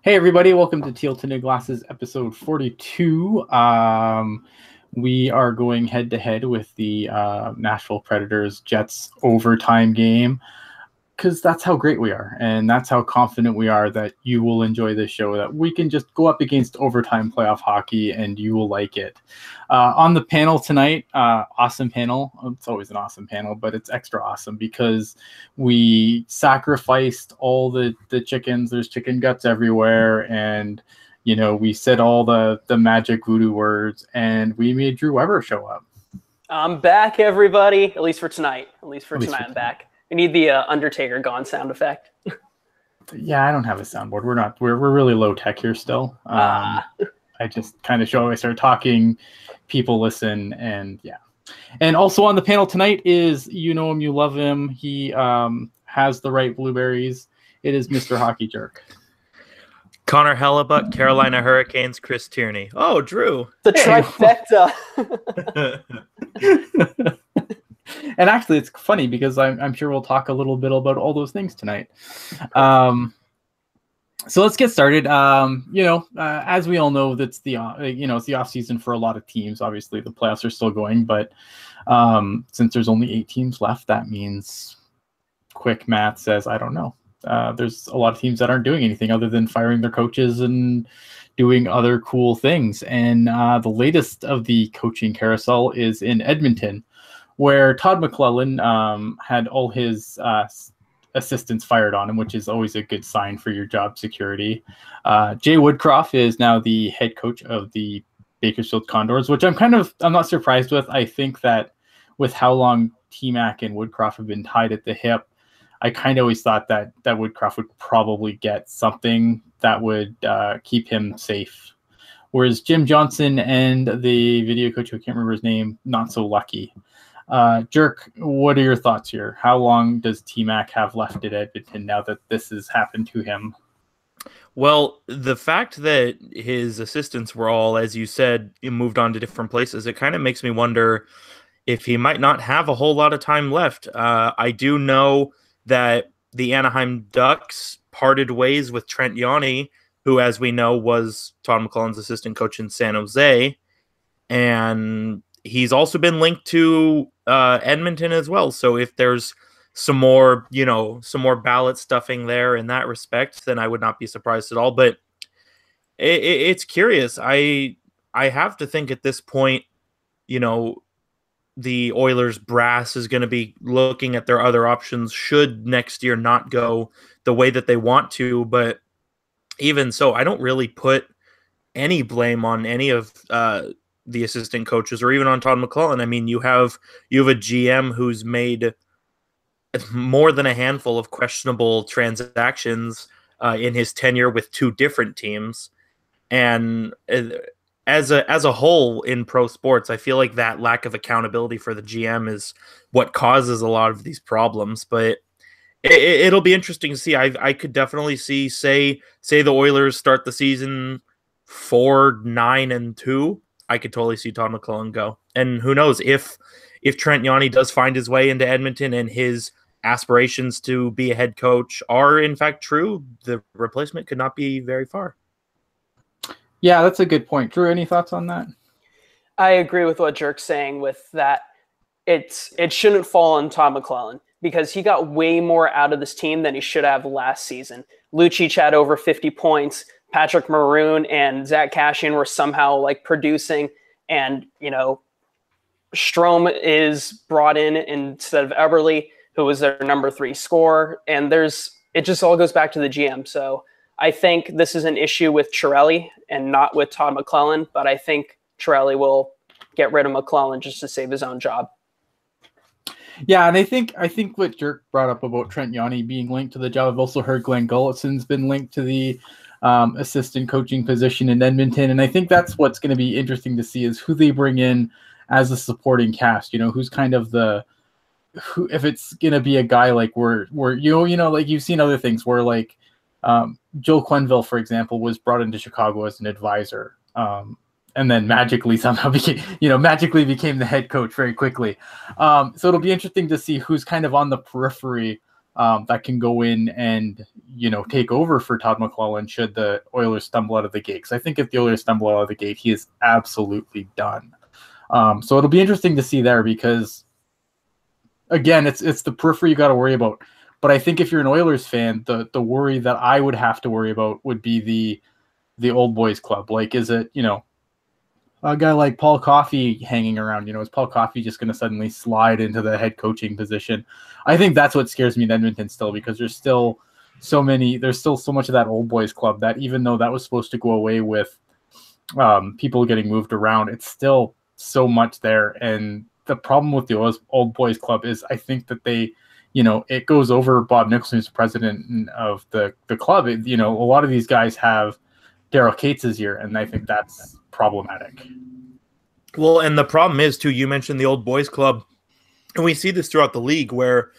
Hey everybody, welcome to Teal Tinted Glasses episode 42. We are going head to head with the Nashville Predators Jets overtime game because that's how great we are and that's how confident we are that you will enjoy this show, that we can just go up against overtime playoff hockey and you will like it. On the panel tonight, awesome panel. It's always an awesome panel, but it's extra awesome because we sacrificed all the chickens. There's chicken guts everywhere, and we said all the magic voodoo words, and we made Drew Weber show up. I'm back, everybody. At least for tonight. I'm back. We need the Undertaker gone sound effect. Yeah, I don't have a soundboard. We're really low tech here still. I just kind of show I start talking, people listen, and yeah. And also on the panel tonight is, you know him, you love him. He has the right blueberries. It is Mr. Hockey Jerk. Connor Hellebuck, Carolina Hurricanes, Chris Tierney. Oh, Drew. The trifecta. And actually, it's funny because I'm sure we'll talk a little bit about all those things tonight. So let's get started. As we all know, that's it's the off season for a lot of teams. Obviously, the playoffs are still going, but since there's only 8 teams left, that means quick math says I don't know. There's a lot of teams that aren't doing anything other than firing their coaches and doing other cool things. And the latest of the coaching carousel is in Edmonton, where Todd McLellan had all his assistants fired on him, which is always a good sign for your job security. Jay Woodcroft is now the head coach of the Bakersfield Condors, which I'm not surprised with. I think that with how long T-Mac and Woodcroft have been tied at the hip, I kind of always thought that Woodcroft would probably get something that would keep him safe. Whereas Jim Johnson and the video coach, who I can't remember his name, not so lucky. Jerk, what are your thoughts here? How long does T-Mac have left at Edmonton now that this has happened to him? Well, the fact that his assistants were all, as you said, moved on to different places, it kind of makes me wonder if he might not have a whole lot of time left. I do know that the Anaheim Ducks parted ways with Trent Yawney, who, as we know, was Todd McLellan's assistant coach in San Jose. And he's also been linked to Edmonton as well. So if there's some more ballot stuffing there in that respect, then I would not be surprised at all. But it's curious. I have to think at this point, the Oilers brass is going to be looking at their other options should next year not go the way that they want to. But even so, I don't really put any blame on any of the assistant coaches or even on Todd McLellan. I mean, you have a GM who's made more than a handful of questionable transactions in his tenure with 2 different teams. And as a whole in pro sports, I feel like that lack of accountability for the GM is what causes a lot of these problems. But it'll be interesting to see. I could definitely see, say the Oilers start the season 4-9-2. I could totally see Todd McLellan go. And who knows, if Trent Yawney does find his way into Edmonton and his aspirations to be a head coach are in fact true, the replacement could not be very far. Yeah, that's a good point. Drew, any thoughts on that? I agree with what Jerk's saying with that. It shouldn't fall on Todd McLellan because he got way more out of this team than he should have last season. Lucic had over 50 points. Patrick Maroon and Zach Cashin were somehow producing, and Strome is brought in instead of Eberle, who was their number 3 scorer. And it just all goes back to the GM. So I think this is an issue with Chiarelli and not with Todd McLellan, but I think Chiarelli will get rid of McLellan just to save his own job. Yeah, and I think what Jerk brought up about Trent Yawney being linked to the job, I've also heard Glenn Gullison's been linked to the assistant coaching position in Edmonton, and I think that's what's going to be interesting to see is who they bring in as a supporting cast. Who's kind of if it's going to be a guy like where like you've seen other things where Joel Quenneville, for example, was brought into Chicago as an advisor, and then magically somehow became the head coach very quickly. So it'll be interesting to see who's kind of on the periphery that can go in and, take over for Todd McClellan should the Oilers stumble out of the gate. Because I think if the Oilers stumble out of the gate, he is absolutely done. So it'll be interesting to see there because, again, it's the periphery you got to worry about. But I think if you're an Oilers fan, the worry that I would have to worry about would be the old boys club. Like, is it, a guy like Paul Coffey hanging around? Is Paul Coffey just going to suddenly slide into the head coaching position? I think that's what scares me in Edmonton still, because there's still so much of that old boys club that even though that was supposed to go away with people getting moved around, it's still so much there. And the problem with the old boys club is I think that they, it goes over Bob Nicholson, who's president of the club. A lot of these guys have Daryl Cates' year, and I think that's problematic. Well, and the problem is, too, you mentioned the old boys club, and we see this throughout the league where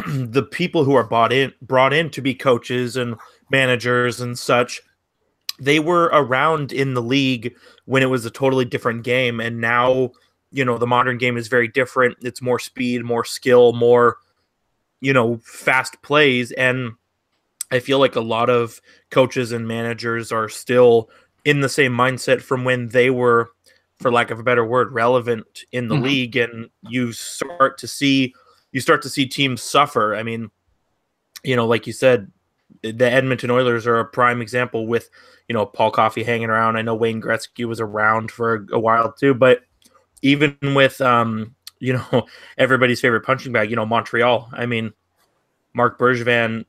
the people who are brought in to be coaches and managers and such, they were around in the league when it was a totally different game, and now, the modern game is very different. It's more speed, more skill, more fast plays. And I feel like a lot of coaches and managers are still in the same mindset from when they were, for lack of a better word, relevant in the league. And you start to see teams suffer. I mean, like you said, the Edmonton Oilers are a prime example with, Paul Coffey hanging around. I know Wayne Gretzky was around for a while too, but even with, everybody's favorite punching bag, Montreal. I mean, Marc Bergevin,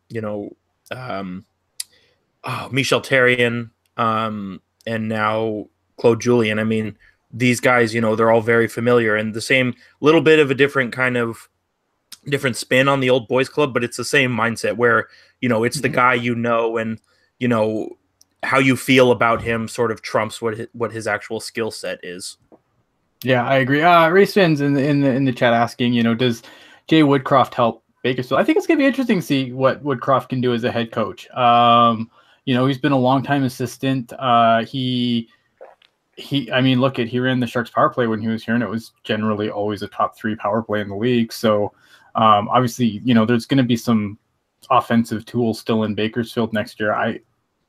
Michel Therrien, and now Claude Julien. I mean, these guys, they're all very familiar, and the same little bit of a different different spin on the old boys club, but it's the same mindset where, it's the guy, and, how you feel about him sort of trumps what his actual skill set is. Yeah, I agree. Race fans in the chat asking, does Jay Woodcroft help Bakersfield? I think it's going to be interesting to see what Woodcroft can do as a head coach. He's been a long-time assistant. He ran the Sharks power play when he was here, and it was generally always a top 3 power play in the league. So obviously, there's going to be some offensive tools still in Bakersfield next year.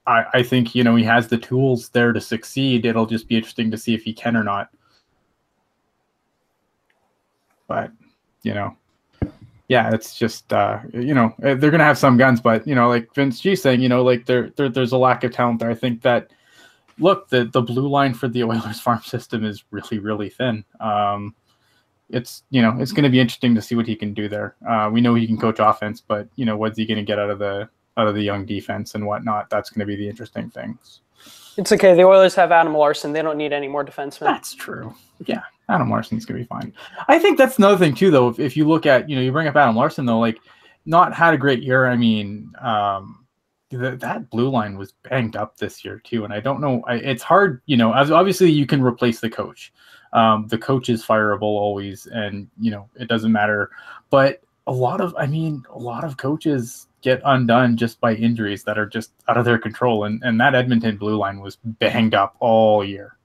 I think, he has the tools there to succeed. It'll just be interesting to see if he can or not. But, yeah, it's just, they're going to have some guns, but, like Vince G saying, there's a lack of talent there. I think that, look, the blue line for the Oilers farm system is really, really thin. It's going to be interesting to see what he can do there. We know he can coach offense, but, what's he going to get out of the young defense and whatnot? That's going to be the interesting things. It's okay. The Oilers have Adam Larson. They don't need any more defensemen. That's true. Yeah, Adam Larson's going to be fine. I think that's another thing, too, though. If you look at, you bring up Adam Larson, though, like, not had a great year. I mean, that blue line was banged up this year, too. And I don't know. It's hard, as obviously you can replace the coach. The coach is fireable always, and, it doesn't matter. But a lot of coaches get undone just by injuries that are just out of their control. And that Edmonton blue line was banged up all year.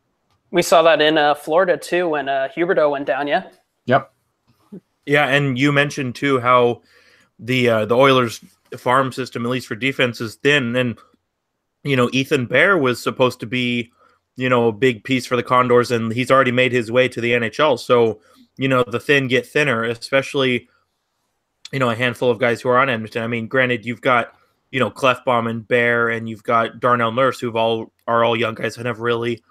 We saw that in Florida, too, when Huberdeau went down, yeah? Yep. Yeah, and you mentioned, too, how the Oilers farm system, at least for defense, is thin. And, Ethan Bear was supposed to be, a big piece for the Condors, and he's already made his way to the NHL. So, the thin get thinner, especially, a handful of guys who are on Edmonton. I mean, granted, you've got, Clefbaum and Bear, and you've got Darnell Nurse, who are all young guys that have really,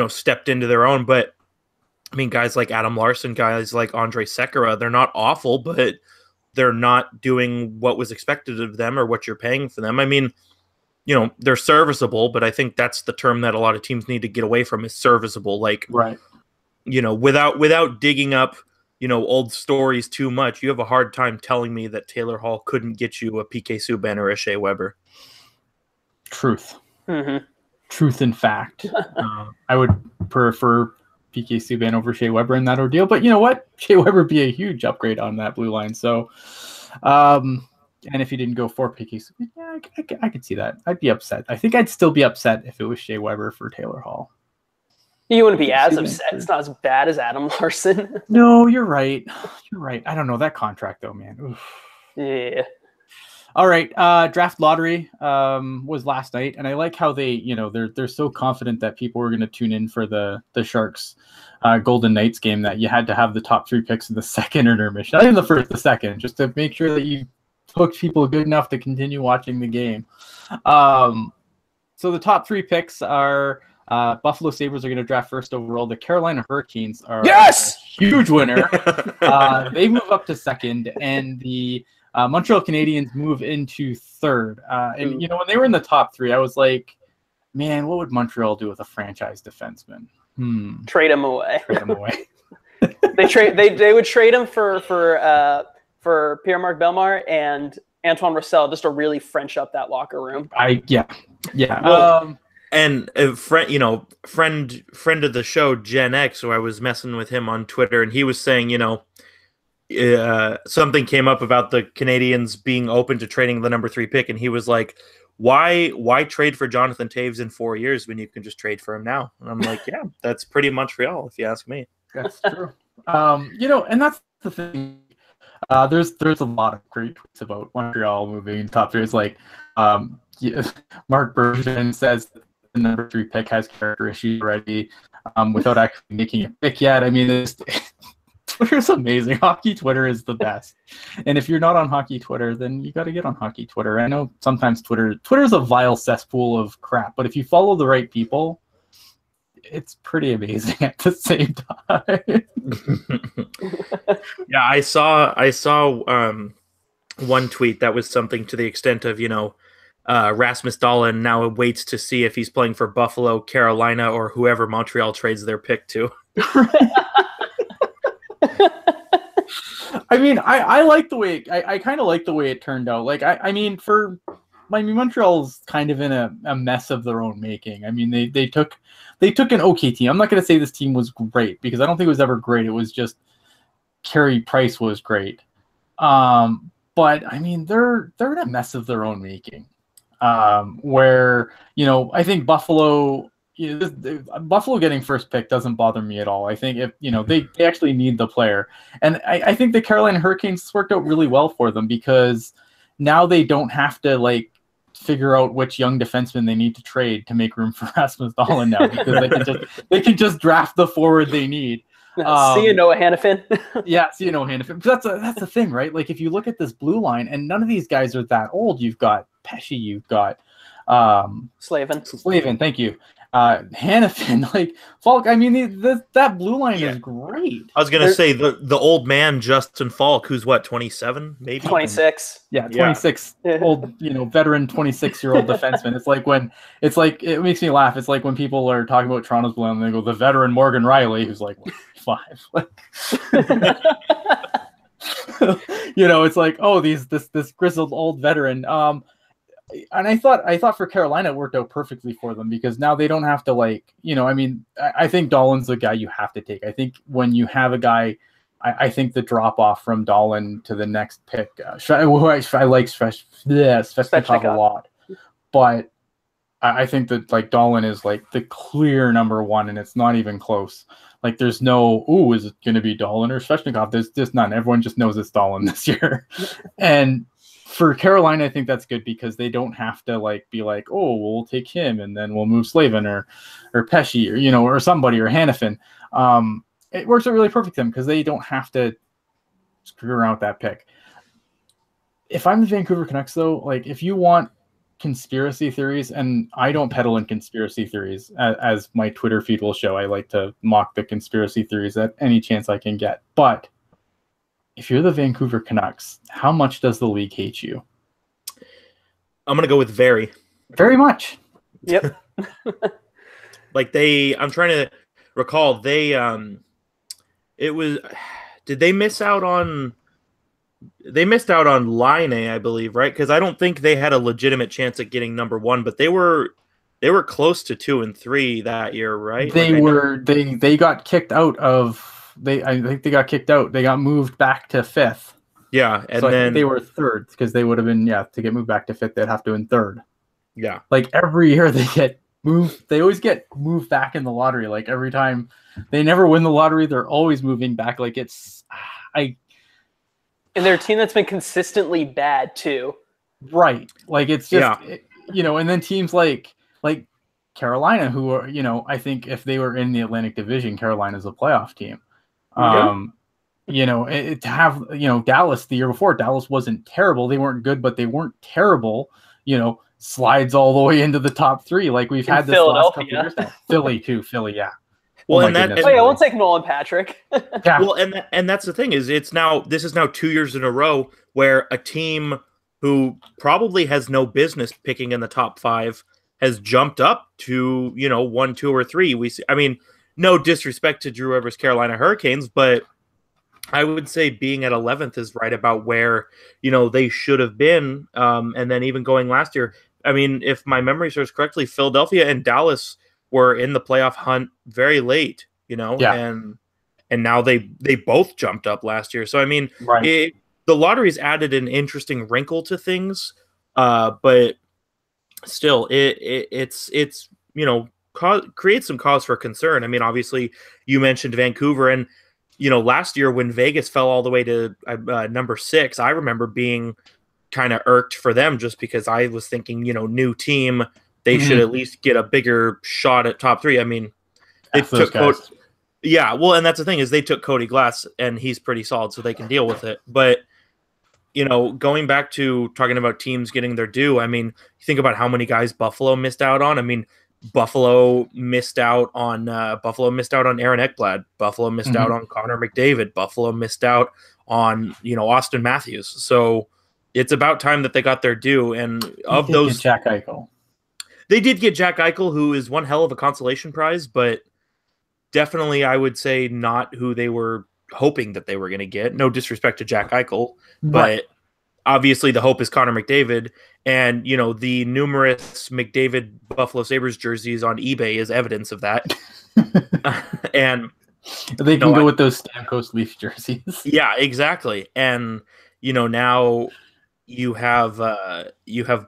stepped into their own. But, I mean, guys like Adam Larson, guys like Andre Sekera, they're not awful, but they're not doing what was expected of them or what you're paying for them. I mean, they're serviceable, but I think that's the term that a lot of teams need to get away from, is serviceable. Like, right. Without digging up, old stories too much, you have a hard time telling me that Taylor Hall couldn't get you a PK Subban or a Shea Weber. Truth. Mm-hmm. Truth and fact. I would prefer PK Subban over Shea Weber in that ordeal, but you know what? Shea Weber would be a huge upgrade on that blue line. So, and if he didn't go for PK Subban, yeah, I could see that. I'd be upset. I think I'd still be upset if it was Shea Weber for Taylor Hall. You wouldn't be as upset. It's not as bad as Adam Larson. No, you're right. You're right. I don't know that contract though, man. Oof. Yeah. All right. Draft lottery was last night, and I like how they're so confident that people were going to tune in for the Sharks Golden Knights game that you had to have the top 3 picks in the second intermission, not in the first, the second, just to make sure that you hooked people good enough to continue watching the game. So the top 3 picks are Buffalo Sabres are going to draft first overall. The Carolina Hurricanes are a huge winner. They move up to second, and the Montreal Canadiens move into third. And when they were in the top 3, I was like, man, what would Montreal do with a franchise defenseman? Trade him away. Trade him away. They would trade him for Pierre-Marc Bellemare and Antoine Roussel just to really French up that locker room. Yeah. Well, and a friend of the show, Gen X, who I was messing with him on Twitter, and he was saying, something came up about the Canadians being open to trading the number 3 pick, and he was like, why trade for Jonathan Toews in 4 years when you can just trade for him now? And I'm like, yeah, that's pretty Montreal, if you ask me. That's true. And that's the thing. There's a lot of great tweets about Montreal moving top 3. It's like Mark Bergevin says the number 3 pick has character issues already without actually making a pick yet. I mean, Twitter's amazing. Hockey Twitter is the best. And if you're not on hockey Twitter, then you got to get on hockey Twitter. I know sometimes Twitter's a vile cesspool of crap, but if you follow the right people, it's pretty amazing at the same time. Yeah, I saw one tweet that was something to the extent of, Rasmus Dahlin now waits to see if he's playing for Buffalo, Carolina, or whoever Montreal trades their pick to. I mean, I like the way I kind of like the way it turned out. Like, Montreal's kind of in a mess of their own making. I mean, they took an okay team. I'm not going to say this team was great because I don't think it was ever great. It was just Carey Price was great. But I mean, they're in a mess of their own making. Where I think Buffalo. Buffalo getting first pick doesn't bother me at all. I think if they actually need the player, and I think the Carolina Hurricanes worked out really well for them because now they don't have to figure out which young defenseman they need to trade to make room for Rasmus Dahlin now because they can just draft the forward they need. See you, Noah Hannafin. Yeah, see you, Noah Hannafin. But that's the thing, right? Like if you look at this blue line, and none of these guys are that old. You've got Pesce, you've got Slavin. Thank you. Hannafin, Falk. I mean, that blue line is great. I was gonna say the old man Justin Falk, who's what, 27, maybe 26. Yeah, 26. Old, veteran 26-year-old defenseman. It makes me laugh. It's like when people are talking about Toronto's blue line, they go the veteran Morgan Riley, who's 5. It's like, oh, this grizzled old veteran. And I thought for Carolina it worked out perfectly for them because now they don't have to I think Dahlin's the guy you have to take. I think when you have a guy, I think the drop off from Dahlin to the next pick, I like Svechnikov a lot, but I think that Dahlin is the clear number 1, and it's not even close. There's no, is it going to be Dahlin or Svechnikov? There's just none. Everyone just knows it's Dahlin this year, and. For Carolina, I think that's good because they don't have to be we'll take him and then we'll move Slavin or Pesce or somebody or Hannafin. It works out really perfect for them because they don't have to screw around with that pick. If I'm the Vancouver Canucks, though, if you want conspiracy theories, and I don't peddle in conspiracy theories, as my Twitter feed will show, I like to mock the conspiracy theories at any chance I can get, but. If you're the Vancouver Canucks, how much does the league hate you? I'm going to go with very. Very much. Yep. I'm trying to recall, did they miss out on Line A, I believe, right? Because I don't think they had a legitimate chance at getting number 1, but they were close to 2 and 3 that year, right? They got kicked out of. I think they got kicked out. They got moved back to 5th. Yeah, and so then I think they were 3rd because they would have been to get moved back to 5th. They'd have to win 3rd. Yeah, every year they get moved. They always get moved back in the lottery. Every time they never win the lottery, they're always moving back. And they're a team that's been consistently bad too. Right. Like it's just and then teams like Carolina, who are, I think if they were in the Atlantic Division, Carolina's a playoff team. To have, Dallas the year before, Dallas wasn't terrible. They weren't good, but they weren't terrible, slides all the way into the top 3. Like we've had this last couple of years now. Philly too. Philly. Yeah. Well, we'll take Nolan Patrick. Yeah. Well, and that's the thing is this is now 2 years in a row where a team who probably has no business picking in the top 5 has jumped up to 1, 2, or 3. We see. I mean, no disrespect to Drew Evers' Carolina Hurricanes, but I would say being at 11th is right about where they should have been. And then even going last year, I mean, if my memory serves correctly, Philadelphia and Dallas were in the playoff hunt very late. And now they both jumped up last year. So I mean, right. The lottery's added an interesting wrinkle to things, but still, it's creates some cause for concern. I mean, obviously, you mentioned Vancouver, and last year when Vegas fell all the way to number 6, I remember being kind of irked for them just because I was thinking, new team, they should at least get a bigger shot at top 3. I mean, they took well, and that's the thing is they took Cody Glass, and he's pretty solid, so they can deal with it, but. Going back to talking about teams getting their due, I mean, you think about how many guys Buffalo missed out on. I mean, Buffalo missed out on Aaron Ekblad. Buffalo missed out on Connor McDavid. Buffalo missed out on Austin Matthews. So it's about time that they got their due. And of those, Jack Eichel. They did get Jack Eichel, who is one hell of a consolation prize, but definitely I would say not who they were hoping that they were going to get. No disrespect to Jack Eichel, but obviously the hope is Connor McDavid, and the numerous McDavid Buffalo Sabres jerseys on eBay is evidence of that. And they can go with those Stamkos Leaf jerseys. Yeah, exactly. And now you have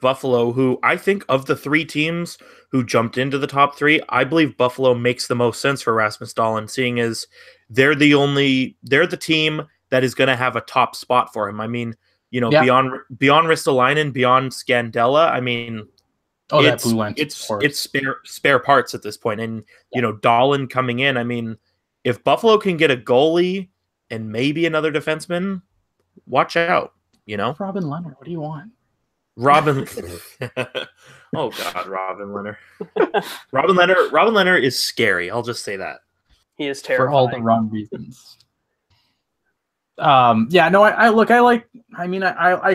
Buffalo, who I think of the 3 teams who jumped into the top 3, I believe Buffalo makes the most sense for Rasmus Dahlin, seeing as they're the team that is going to have a top spot for him. I mean, beyond Ristolainen, beyond Scandella, I mean, that blue line, it's spare parts at this point. And Dahlin coming in, I mean, if Buffalo can get a goalie and maybe another defenseman, watch out. Robin Leonard, what do you want? Robin. Oh God, Robin Leonard. Robin Leonard is scary. I'll just say that. He is terrifying. For all the wrong reasons. I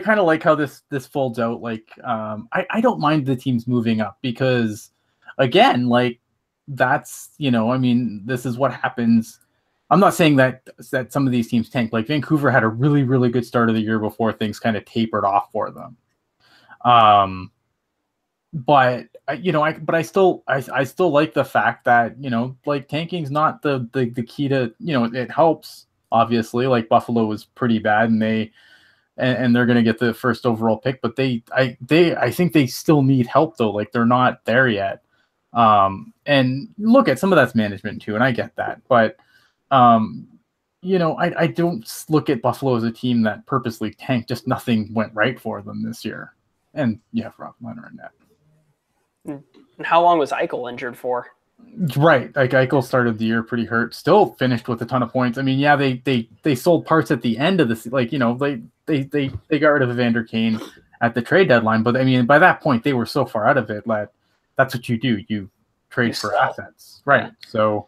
kind of like how this folds out. Like, I don't mind the teams moving up because, again, like that's this is what happens. I'm not saying that some of these teams tank. Like Vancouver had a really, really good start of the year before things kind of tapered off for them. But I still like the fact that like tanking's not the key to it helps. Obviously, like Buffalo was pretty bad, and they're going to get the first overall pick, but I think they still need help though. Like they're not there yet. And look at some of that's management too, and I get that, but I don't look at Buffalo as a team that purposely tanked. Just nothing went right for them this year, and you have Rob Leonard in net. And how long was Eichel injured for? Right, like Eichel started the year pretty hurt, still finished with a ton of points. I mean, yeah, they sold parts at the end of this, like they got rid of Evander Kane at the trade deadline, but I mean by that point they were so far out of it that that's what you do, you trade for assets, right? So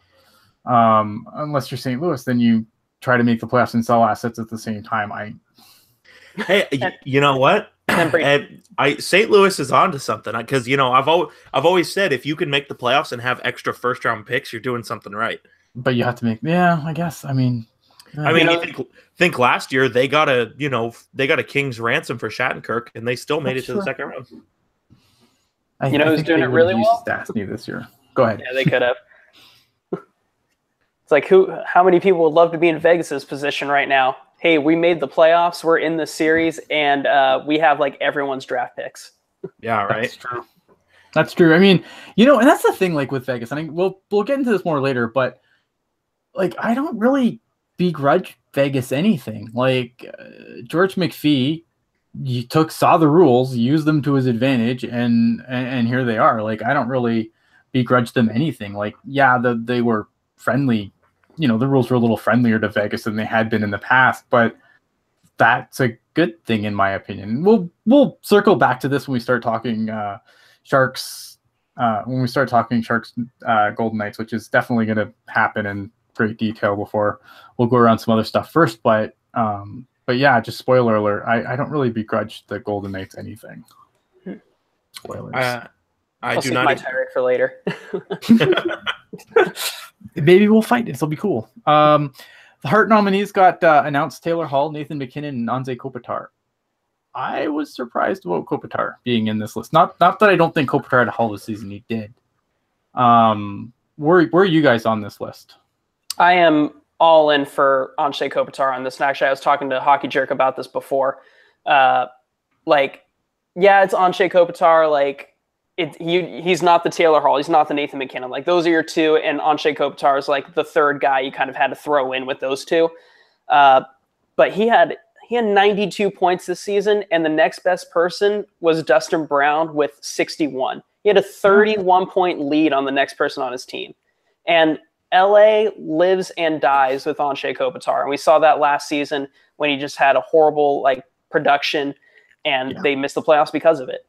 unless you're St. Louis, then you try to make the playoffs and sell assets at the same time. Hey, you know what? St. Louis is onto something because I've always said if you can make the playoffs and have extra first round picks, you're doing something right. But you have to make, I guess. You think last year they got a king's ransom for Shattenkirk and they still made it to the second round. Who's doing it really well? Stastny this year. Go ahead. Yeah, they could have. It's like how many people would love to be in Vegas's position right now? Hey, we made the playoffs, we're in the series, and we have like everyone's draft picks. Yeah, right. That's true. I mean, and that's the thing, like with Vegas. I mean, we'll get into this more later, but like I don't really begrudge Vegas anything. Like George McPhee saw the rules, used them to his advantage, and here they are. Like, I don't really begrudge them anything. Like, yeah, they were friendly. The rules were a little friendlier to Vegas than they had been in the past, but that's a good thing in my opinion. We'll circle back to this when we start talking Sharks. When we start talking Sharks Golden Knights, which is definitely going to happen in great detail before we'll go around some other stuff first. But yeah, just spoiler alert. I don't really begrudge the Golden Knights anything. Spoilers. I'll save my tirade for later. Maybe we'll fight. This will be cool. The Hart nominees got announced: Taylor Hall, Nathan McKinnon, and Anze Kopitar. I was surprised about Kopitar being in this list. Not that I don't think Kopitar had a hell of a season. He did. Where are you guys on this list? I am all in for Anze Kopitar on this. And actually, I was talking to Hockey Jerk about this before. Yeah, it's Anze Kopitar. Like, he's not the Taylor Hall. He's not the Nathan McKinnon. Like, those are your two, and Anze Kopitar is like the third guy you kind of had to throw in with those two. But he had 92 points this season, and the next best person was Dustin Brown with 61. He had a 31-point lead on the next person on his team. And LA lives and dies with Anze Kopitar. And we saw that last season when he just had a horrible production, and they missed the playoffs because of it.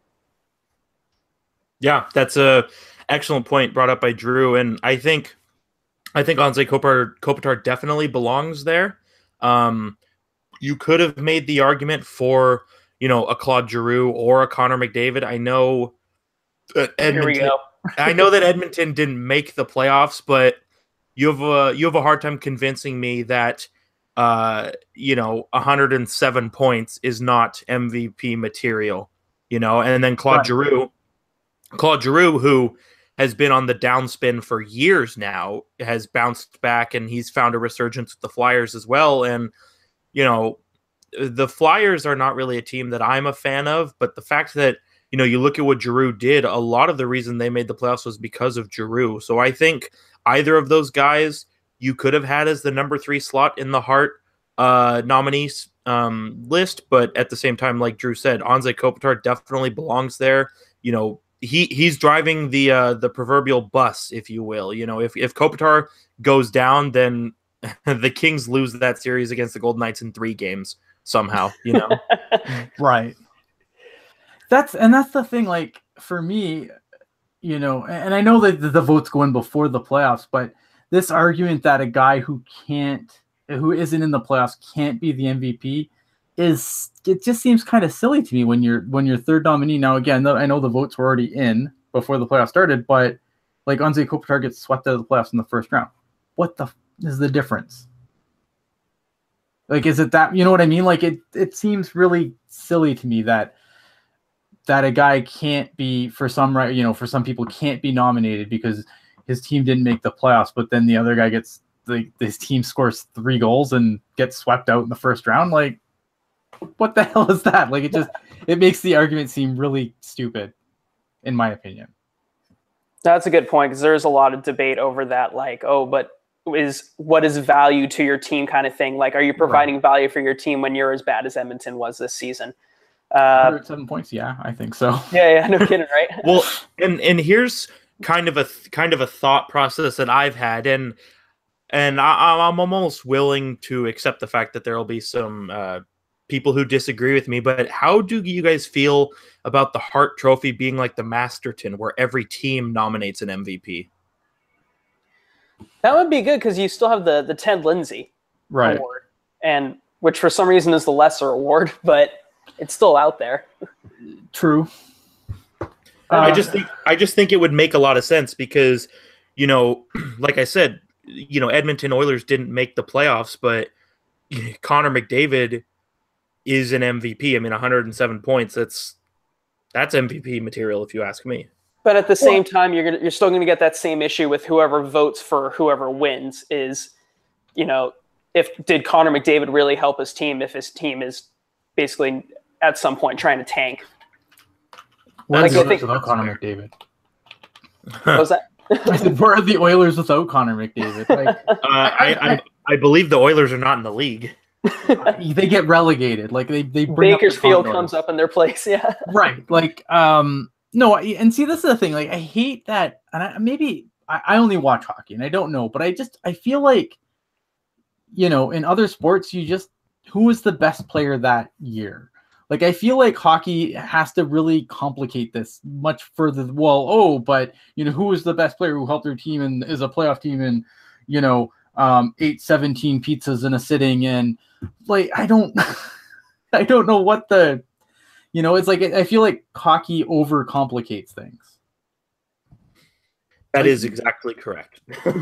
Yeah, that's a excellent point brought up by Drew. And I think Anze Kopitar definitely belongs there. You could have made the argument for, a Claude Giroux or a Connor McDavid. I know Here we go. I know that Edmonton didn't make the playoffs, but you have a hard time convincing me that 107 points is not MVP material, and then Claude Giroux, who has been on the downspin for years now, has bounced back, and he's found a resurgence with the Flyers as well. And the Flyers are not really a team that I'm a fan of, but the fact that, you look at what Giroux did, a lot of the reason they made the playoffs was because of Giroux. So I think either of those guys you could have had as the number 3 slot in the Hart nominees list. But at the same time, like Drew said, Anze Kopitar definitely belongs there. He's driving the proverbial bus, if you will. If Kopitar goes down, then the Kings lose that series against the Golden Knights in 3 games somehow, Right. That's the thing, like, for me, and I know that the votes go in before the playoffs, but this argument that a guy who isn't in the playoffs can't be the MVP it just seems kind of silly to me when you're third nominee. Now, again, I know the votes were already in before the playoffs started, but like Anze Kopitar gets swept out of the playoffs in the first round. What is the difference? Like, is it that, you know what I mean? Like, it seems really silly to me that a guy can't be, for some people can't be nominated because his team didn't make the playoffs, but then the other guy gets, his team scores 3 goals and gets swept out in the first round. Like, what the hell is that? Like, it makes the argument seem really stupid, in my opinion. That's a good point, because there's a lot of debate over that, like, but what is value to your team kind of thing? Like, are you providing value for your team when you're as bad as Edmonton was this season? 107 points, yeah, I think so. Yeah, no kidding, right? Well, and here's kind of a thought process that I've had, and I'm almost willing to accept the fact that there will be some people who disagree with me. But how do you guys feel about the Hart Trophy being like the Masterton, where every team nominates an MVP? That would be good, because you still have the Ted Lindsay award, and which for some reason is the lesser award, but it's still out there. True. I just think it would make a lot of sense because, like I said, Edmonton Oilers didn't make the playoffs, but Connor McDavid is an MVP. I mean, 107 points. That's MVP material, if you ask me. But at the same time, you're still going to get that same issue with whoever votes for whoever wins. Is, did Connor McDavid really help his team if his team is basically at some point trying to tank? Where are the Oilers without Connor McDavid? What was that? I said, where are the Oilers without Connor McDavid? Like, I believe the Oilers are not in the league. They get relegated. Like they bring Bakersfield up comes up in their place. Yeah. Right. Like no, and see this is the thing. Like I hate that, and maybe I only watch hockey and I don't know, but I feel like, you know, in other sports who is the best player that year? Like I feel like hockey has to really complicate this much further. Well, but you know, who is the best player who helped their team and is a playoff team and, you know, 8-17 pizzas in a sitting, and like I don't I don't know what the, you know, it's like I feel like hockey overcomplicates things. That is exactly correct. Who's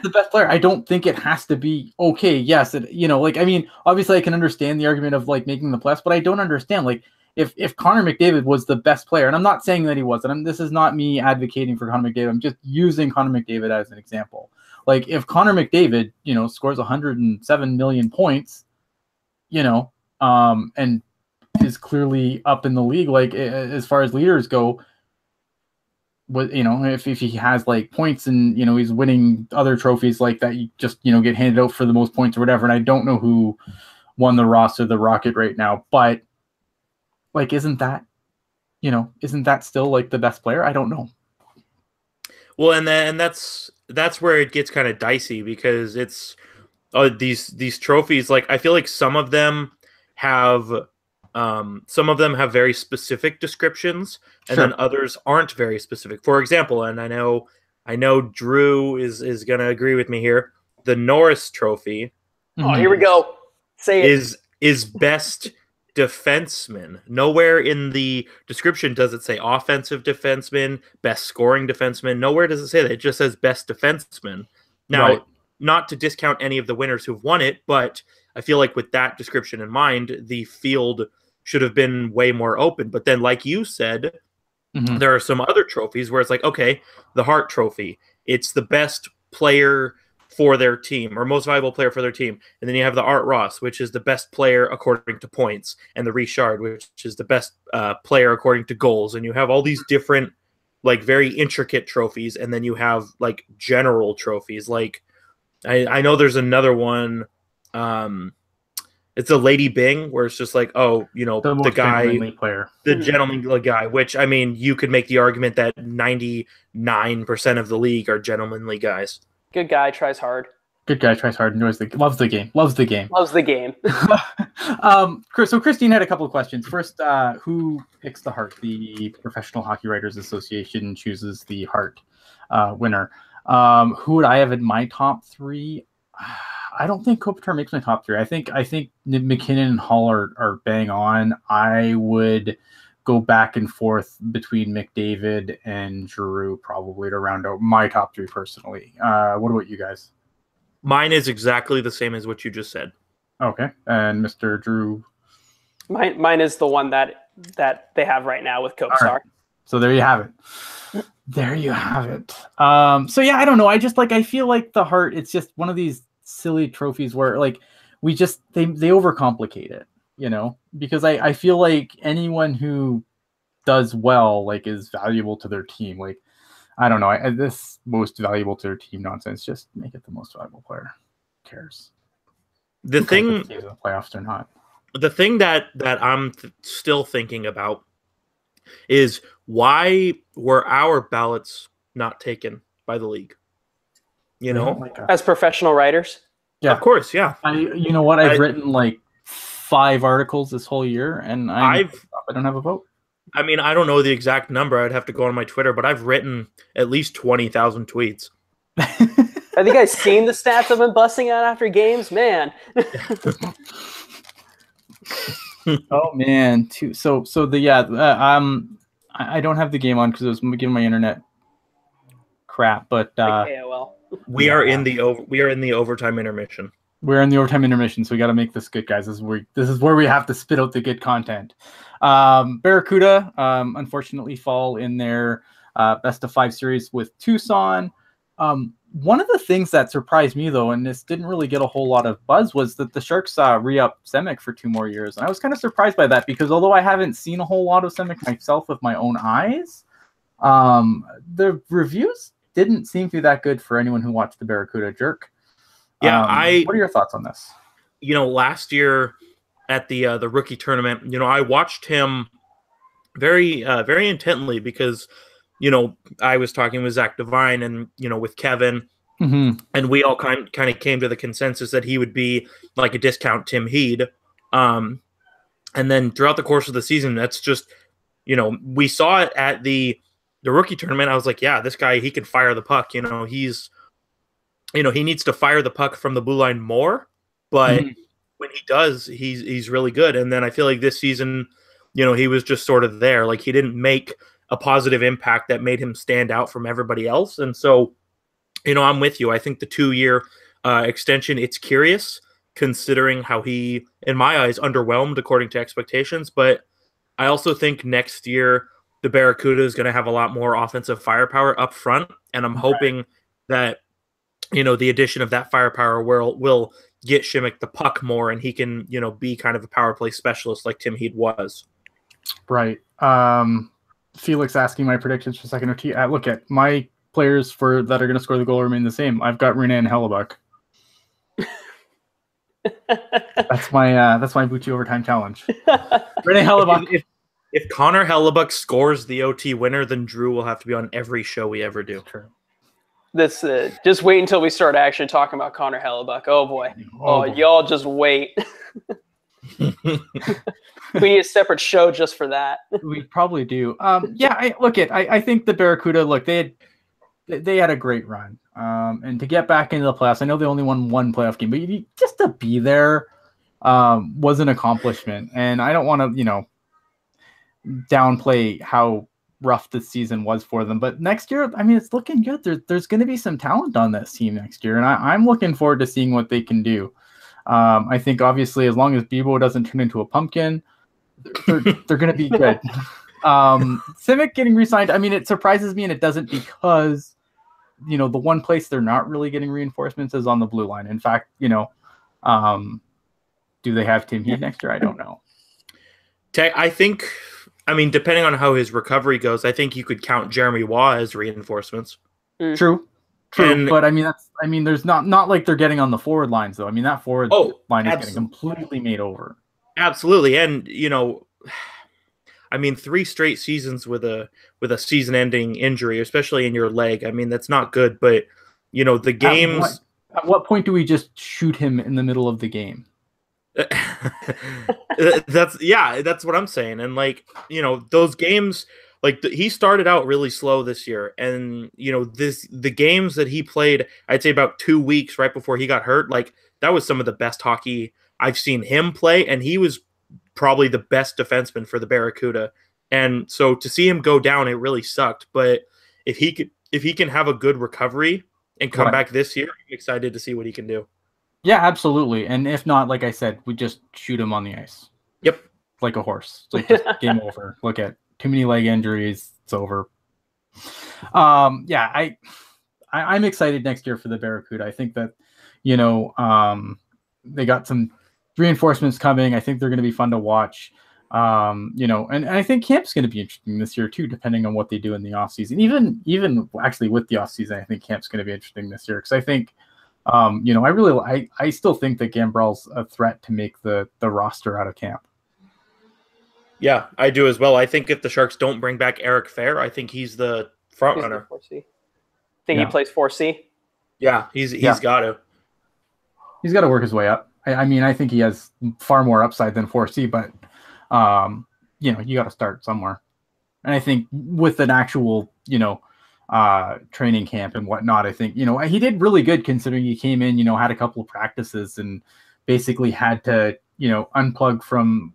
the best player? I don't think it has to be okay. Yes, you know, like I mean, obviously I can understand the argument of like making the playoffs, but I don't understand like if Connor McDavid was the best player, and I'm not saying that he wasn't. This is not me advocating for Connor McDavid. I'm just using Connor McDavid as an example. Like if Connor McDavid, you know, scores 107 million points, you know, and is clearly up in the league, like as far as leaders go. But you know, if he has like points and, you know, he's winning other trophies like that, you just, you know, get handed out for the most points or whatever. And I don't know who won the Ross or the Rocket right now, but like, isn't that still like the best player? I don't know. Well, and that's where it gets kind of dicey, because it's these trophies. Like I feel like some of them have very specific descriptions, and then others aren't very specific. For example, and I know Drew is going to agree with me here. The Norris Trophy. Oh, here we go. Say it. Is best defenseman. Nowhere in the description does it say offensive defenseman, best scoring defenseman. Nowhere does it say that. It just says best defenseman. Now, right. Not to discount any of the winners who've won it, but I feel like with that description in mind, the field should have been way more open. But then, like you said, there are some other trophies where it's like, okay, the Hart Trophy, it's the best player for their team or most valuable player for their team. And then you have the Art Ross, which is the best player according to points, and the Richard, which is the best player according to goals. And you have all these different, like, very intricate trophies. And then you have like general trophies. Like I know there's another one. It's a Lady Bing, where it's just like, oh, you know, the guy, player, the gentlemanly guy, which, I mean, you could make the argument that 99% of the league are gentlemanly guys. Good guy tries hard. Good guy tries hard. Loves the game. Loves the game. So Christine had a couple of questions. First, who picks the Hart? The Professional Hockey Writers Association chooses the Hart winner. Who would I have in my top three? I don't think Kopitar makes my top three. I think McKinnon and Hall are bang on. I would go back and forth between McDavid and Giroux probably to round out my top three personally. What about you guys? Mine is exactly the same as what you just said. Okay, and Mr. Drew? Mine is the one that they have right now with Kopitar. Right. So there you have it. There you have it. So yeah, I don't know. I feel like the Hart, it's just one of these silly trophies where like they overcomplicate it, you know, because I feel like anyone who does well like is valuable to their team. Like, I don't know, this most valuable to their team nonsense, just make it the most valuable player. Who cares? The playoffs or not. The thing that I'm still thinking about is, why were our ballots not taken by the league? You know, as professional writers. Yeah, of course. Yeah. You know what? I've written like 5 articles this whole year, and I don't have a vote. I mean, I don't know the exact number. I'd have to go on my Twitter, but I've written at least 20,000 tweets. Have you guys seen the stats I've been busting out after games, man? Oh man, I don't have the game on because I was giving my internet crap, but we are in the overtime intermission. We're in the overtime intermission, so we got to make this good, guys. This is where we have to spit out the good content. Barracuda, unfortunately, fall in their best of 5 series with Tucson. One of the things that surprised me, though, and this didn't really get a whole lot of buzz, was that the Sharks re-up Semic for 2 more years. And I was kind of surprised by that, because although I haven't seen a whole lot of Semic myself with my own eyes, the reviews didn't seem to be that good for anyone who watched the Barracuda jerk. Yeah, what are your thoughts on this? last year at the rookie tournament, I watched him very very intently because I was talking with Zach Devine and with Kevin, and we all kind of came to the consensus that he would be like a discount Tim Heed. And then throughout the course of the season, that's just we saw it at the rookie tournament. I was like, yeah, this guy, he can fire the puck. He's he needs to fire the puck from the blue line more, but when he does, he's really good. And then I feel like this season, he was just sort of there. Like he didn't make a positive impact that made him stand out from everybody else. And so, I'm with you. I think the 2-year extension, it's curious considering how he, in my eyes, underwhelmed according to expectations. But I also think next year the Barracuda is going to have a lot more offensive firepower up front. And I'm hoping that, the addition of that firepower will get Shimmick the puck more and he can, be kind of a power play specialist like Tim Heed was. Right. Felix asking my predictions for second OT. Look at my players that are going to score the goal remain the same. I've got Renan Hellebuck. That's my Bucci overtime challenge. Renan Hellebuck. If Connor Hellebuck scores the OT winner, then Drew will have to be on every show we ever do. True. This just wait until we start actually talking about Connor Hellebuck. Oh boy. Y'all just wait. We need a separate show just for that. We probably do. I think the Barracuda, look, they had a great run. And to get back into the playoffs, I know they only won one playoff game, but just to be there was an accomplishment. And I don't want to, downplay how rough this season was for them. But next year, I mean, it's looking good. There's going to be some talent on this team next year. And I'm looking forward to seeing what they can do. I think, obviously, as long as Bebo doesn't turn into a pumpkin, they're going to be good. Simic getting re-signed, I mean, it surprises me, and it doesn't because, the one place they're not really getting reinforcements is on the blue line. In fact, do they have Tim Heed next year? I don't know. I think, depending on how his recovery goes, I think you could count Jeremy Waugh as reinforcements. True. But there's not like they're getting on the forward lines though. I mean, that forward line is getting completely made over. Absolutely. And 3 straight seasons with a season-ending injury, especially in your leg. I mean, that's not good. But the games. At what point do we just shoot him in the middle of the game? That's what I'm saying. And those games. He started out really slow this year, and the games that he played, I'd say about 2 weeks right before he got hurt, that was some of the best hockey I've seen him play, and he was probably the best defenseman for the Barracuda. And so to see him go down, it really sucked. But if he can have a good recovery and come back this year, I'm excited to see what he can do. Yeah, absolutely. And if not, like I said, we just shoot him on the ice. Yep, like a horse. It's just game over. Look at. Too many leg injuries. It's over. I'm excited next year for the Barracuda. I think that, they got some reinforcements coming. I think they're going to be fun to watch. And I think camp's going to be interesting this year too, depending on what they do in the offseason. Even actually with the offseason, I think camp's going to be interesting this year because I think, I still think that Gambrell's a threat to make the roster out of camp. Yeah, I do as well. I think if the Sharks don't bring back Eric Fair, I think he's the front runner. He plays 4C? Yeah, he's got to. He's got to work his way up. I think he has far more upside than 4C, but you got to start somewhere. And I think with an actual, training camp and whatnot, I think, he did really good considering he came in, had a couple of practices and basically had to, unplug from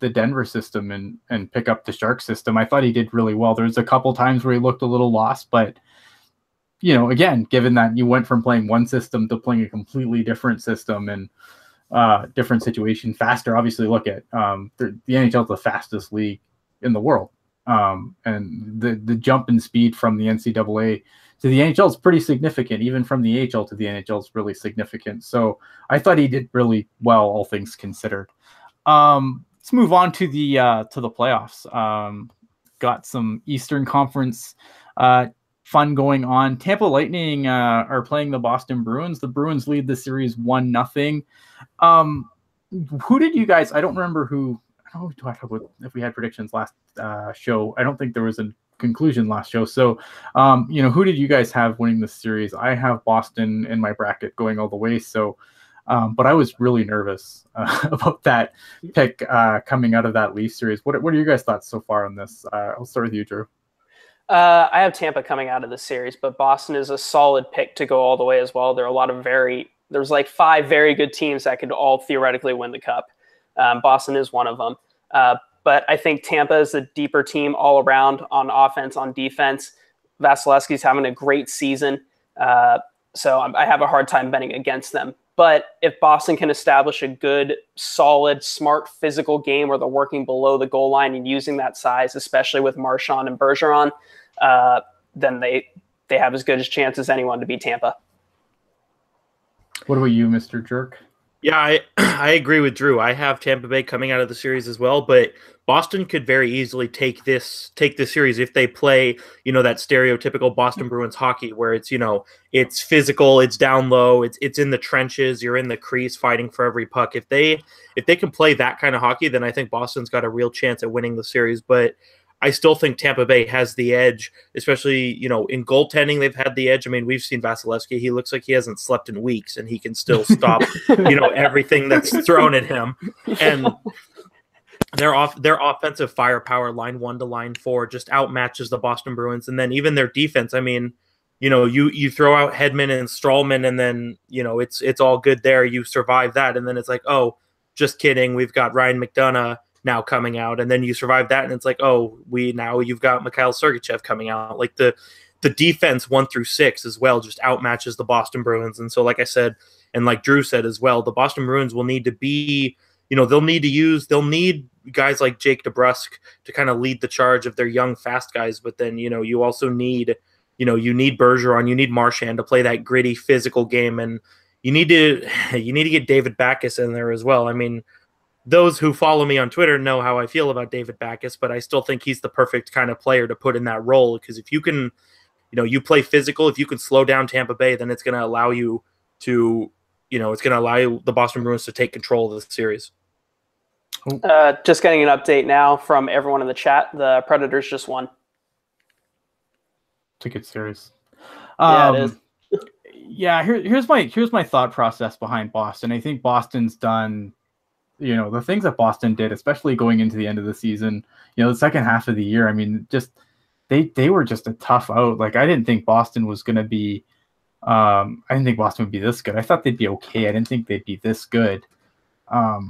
the Denver system and pick up the Shark system. I thought he did really well. There's a couple times where he looked a little lost, but again, given that you went from playing one system to playing a completely different system and different situation faster, obviously look at the NHL is the fastest league in the world. And the jump in speed from the NCAA to the NHL is pretty significant. Even from the AHL to the NHL is really significant. So I thought he did really well, all things considered. Let's move on to the playoffs. Got some Eastern Conference fun going on. Tampa Lightning are playing the Boston Bruins. The Bruins lead the series 1-0. Who did you guys? I don't remember who. I don't know if we had predictions last show. I don't think there was a conclusion last show. So, who did you guys have winning the series? I have Boston in my bracket going all the way. So, but I was really nervous about that pick coming out of that Leafs series. What are your guys' thoughts so far on this? I'll start with you, Drew. I have Tampa coming out of the series, but Boston is a solid pick to go all the way as well. There are a lot of there's like 5 very good teams that could all theoretically win the cup. Boston is one of them. But I think Tampa is a deeper team all around on offense, on defense. Vasilevsky's having a great season. So I have a hard time betting against them. But if Boston can establish a good, solid, smart, physical game where they're working below the goal line and using that size, especially with Marchand and Bergeron, then they have as good a chance as anyone to beat Tampa. What about you, Mr. Jerk? Yeah, I agree with Drew. I have Tampa Bay coming out of the series as well, but Boston could very easily take this series if they play, that stereotypical Boston Bruins hockey where it's, it's physical, it's down low, it's in the trenches, you're in the crease fighting for every puck. If they can play that kind of hockey, then I think Boston's got a real chance at winning the series. But I still think Tampa Bay has the edge, especially, in goaltending, they've had the edge. I mean, we've seen Vasilevsky. He looks like he hasn't slept in weeks, and he can still stop, everything that's thrown at him. And their offensive firepower, line 1 to line 4, just outmatches the Boston Bruins. And then even their defense, I mean, you throw out Hedman and Stralman, and then, it's all good there. You survive that, and then it's like, oh, just kidding. We've got Ryan McDonough now coming out, and then you survive that, and it's like, oh, you've got Mikhail Sergachev coming out. Like the defense 1 through 6 as well just outmatches the Boston Bruins. And so, like I said, and like Drew said as well, the Boston Bruins will need to be, they'll need guys like Jake DeBrusk to kind of lead the charge of their young, fast guys. But then, you also need, you need Bergeron, you need Marchand to play that gritty, physical game, and you need to get David Backes in there as well. I mean, those who follow me on Twitter know how I feel about David Backes, but I still think he's the perfect kind of player to put in that role, because if you can, you play physical, if you can slow down Tampa Bay, then it's going to allow you to, it's going to allow the Boston Bruins to take control of the series. Just getting an update now from everyone in the chat. The Predators just won. It's a good series. Yeah, it is. Yeah, here's my thought process behind Boston. I think Boston's done, the things that Boston did, especially going into the end of the season, the second half of the year. I mean, just they were just a tough out. Like, I didn't think Boston was going to be. I didn't think Boston would be this good. I thought they'd be okay. I didn't think they'd be this good. But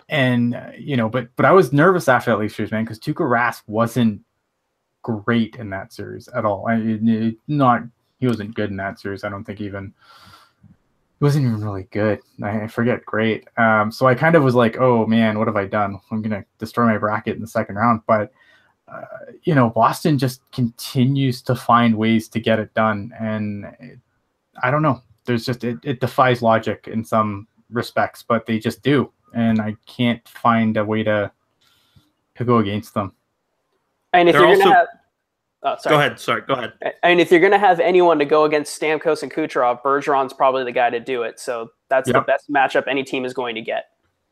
I was nervous after that Leafs series, man, because Tuukka Rask wasn't great in that series at all. He wasn't good in that series. I don't think even. He wasn't even really good. I forget great. So I kind of was like, oh man, what have I done? I'm gonna destroy my bracket in the second round. But Boston just continues to find ways to get it done, and I don't know. There's just it defies logic in some respects, but they just do, and I can't find a way to go against them. And if you're gonna have. Oh, sorry. Go ahead. Sorry, go ahead. And if you're going to have anyone to go against Stamkos and Kucherov, Bergeron's probably the guy to do it. So that's the best matchup any team is going to get.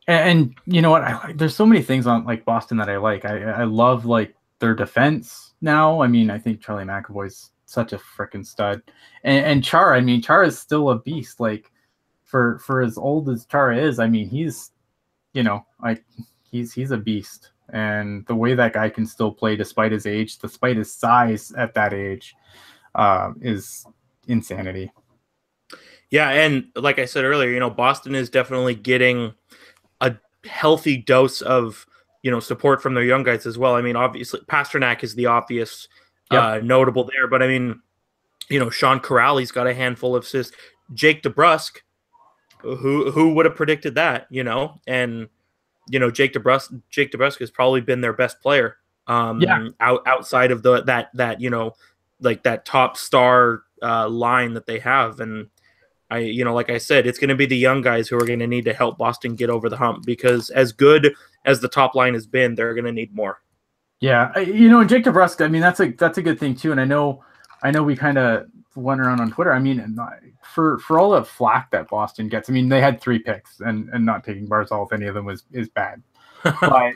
And you know what? There's so many things on like Boston that I like. I love like their defense now. I mean, I think Charlie McAvoy's such a freaking stud. And Chara, I mean, Chara is still a beast. Like for as old as Chara is, I mean, he's a beast. And the way that guy can still play despite his age, despite his size at that age, is insanity. Yeah, and like I said earlier, Boston is definitely getting a healthy dose of, support from their young guys as well. I mean, obviously, Pasternak is the obvious notable there, but I mean, Sean Corrali's got a handful of assists. Jake DeBrusk, who would have predicted that, and Jake DeBrusk has probably been their best player outside of that top star line that they have. And like I said, it's going to be the young guys who are going to need to help Boston get over the hump, because as good as the top line has been, they're going to need more. Yeah. And Jake DeBrusk, I mean, that's a good thing too. And I know I know we kind of went around on Twitter. I mean, for all the flack that Boston gets, I mean, they had 3 picks, and not taking Barzal with any of them is bad. But I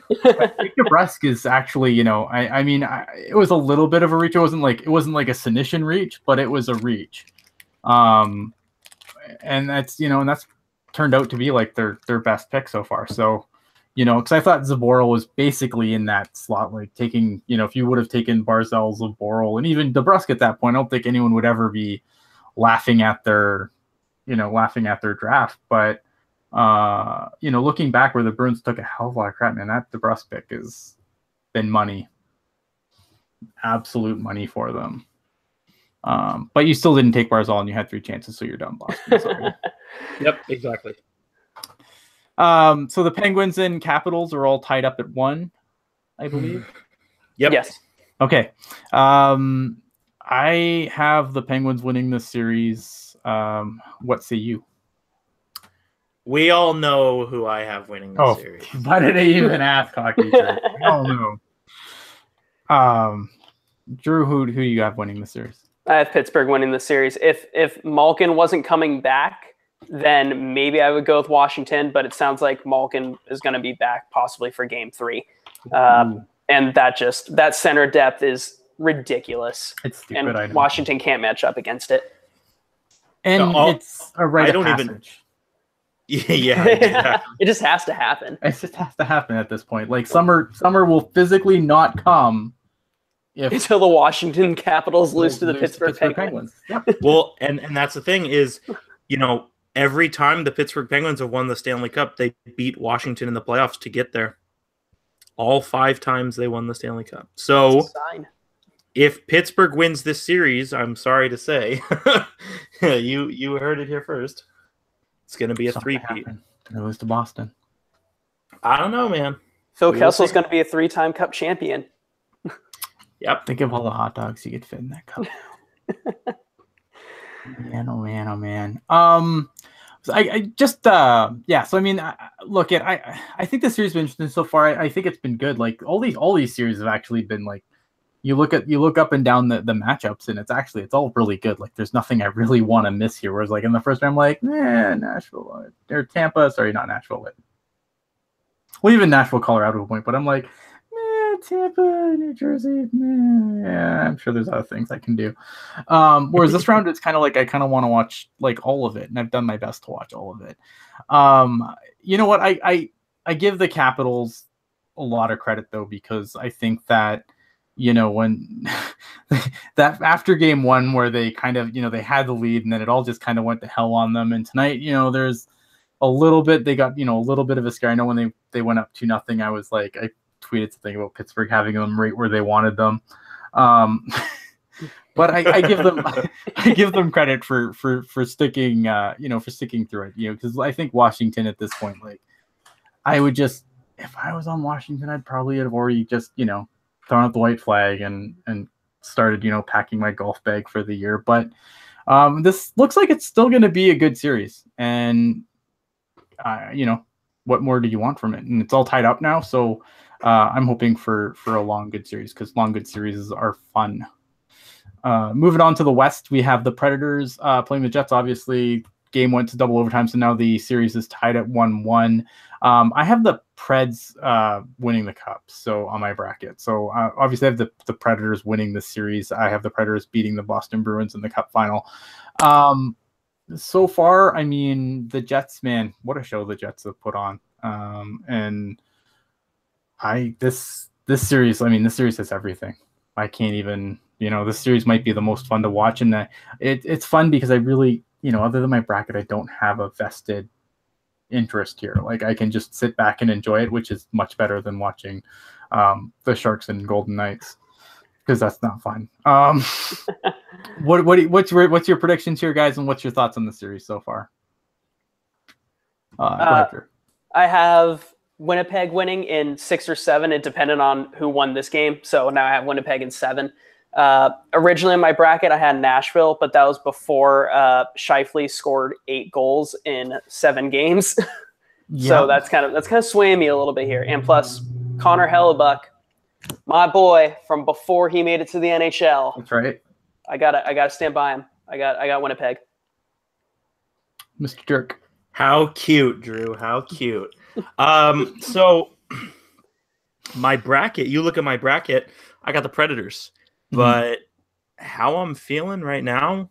think DeBrusk is actually, you know, I mean, it was a little bit of a reach. It wasn't like a Sinitian reach, but it was a reach. And that's, you know, and that's turned out to be like their best pick so far. So, you know, because I thought Zaboral was basically in that slot, like taking, you know, if you would have taken Barzal, Zaboral, and even DeBrusk at that point, I don't think anyone would ever be laughing at their draft. But you know, looking back where the Bruins took a hell of a lot of crap, man, that DeBrusk pick has been money, absolute money for them. But you still didn't take Barzal, and you had 3 chances, so you're done, Boston. Sorry. Yep, exactly. So the Penguins and Capitals are all tied up at 1, I believe. Yep. Yes. Okay. I have the Penguins winning this series. What say you? We all know who I have winning this series. Why did I even ask hockey? We all know. Drew, who do you have winning the series? I have Pittsburgh winning the series. If Malkin wasn't coming back, then maybe I would go with Washington, but it sounds like Malkin is going to be back possibly for Game 3. And that center depth is ridiculous. It's stupid, and Washington can't match up against it. And it's a rite of passage. Yeah, exactly. It just has to happen. It just has to happen at this point. Like summer will physically not come until the Washington Capitals lose to the Pittsburgh Penguins. Yep. Well, and that's the thing is, you know, every time the Pittsburgh Penguins have won the Stanley Cup, they beat Washington in the playoffs to get there. All 5 times they won the Stanley Cup. So if Pittsburgh wins this series, I'm sorry to say, you heard it here first. It's going to be a 3-peat. They lose to Boston. I don't know, man. Phil Kessel's going to be a 3-time Cup champion. Yep. Think of all the hot dogs you could fit in that cup. Man, oh man, oh man. So I just yeah. So I mean, look at I think the series has been interesting so far. I think it's been good. Like all these series have actually been like, you look up and down the matchups, and it's all really good. Like there's nothing I really want to miss here. Whereas like in the first round, I'm like, Nashville or Tampa. Sorry, not Nashville. Well, even Nashville, Colorado point. But I'm like, Tampa, New Jersey. Yeah, I'm sure there's other things I can do. Whereas this round, it's kind of like I kind of want to watch like all of it, and I've done my best to watch all of it. You know what? I give the Capitals a lot of credit though, because I think that, you know, when that after Game 1 where they kind of, you know, they had the lead and then it all just kind of went to hell on them. And tonight, you know, there's a little bit, they got, you know, a little bit of a scare. I know when they went up 2-0, I was like, I tweeted something about Pittsburgh having them right where they wanted them. But I give them credit for sticking, you know, for sticking through it, you know, because I think Washington at this point, like I would just, if I was on Washington, I'd probably have already just, you know, thrown out the white flag and started, you know, packing my golf bag for the year. But this looks like it's still going to be a good series. And, you know, what more do you want from it? And it's all tied up now. So I'm hoping for a long, good series, because long, good series are fun. Moving on to the West, we have the Predators playing the Jets. Obviously, game went to double overtime, so now the series is tied at 1-1. I have the Preds winning the Cup, so on my bracket. So obviously, I have the Predators winning the series. I have the Predators beating the Boston Bruins in the Cup final. So far, I mean, the Jets, man, what a show the Jets have put on. And this series, I mean, this series has everything. I can't even, you know, this series might be the most fun to watch, and it's fun because I really, you know, other than my bracket, I don't have a vested interest here. Like I can just sit back and enjoy it, which is much better than watching the Sharks and Golden Knights, because that's not fun. What's your predictions here, guys, and what's your thoughts on the series so far? Go ahead, Drew. I have Winnipeg winning in 6 or 7. It depended on who won this game. So now I have Winnipeg in 7. Originally in my bracket, I had Nashville, but that was before Scheifele scored 8 goals in 7 games. Yep. So that's kind of swaying me a little bit here. And plus, Connor Hellebuck, my boy from before he made it to the NHL. That's right. I gotta stand by him. I got Winnipeg. Mr. Dirk. How cute, Drew. How cute. So my bracket, you look at my bracket, I got the Predators. But how I'm feeling right now,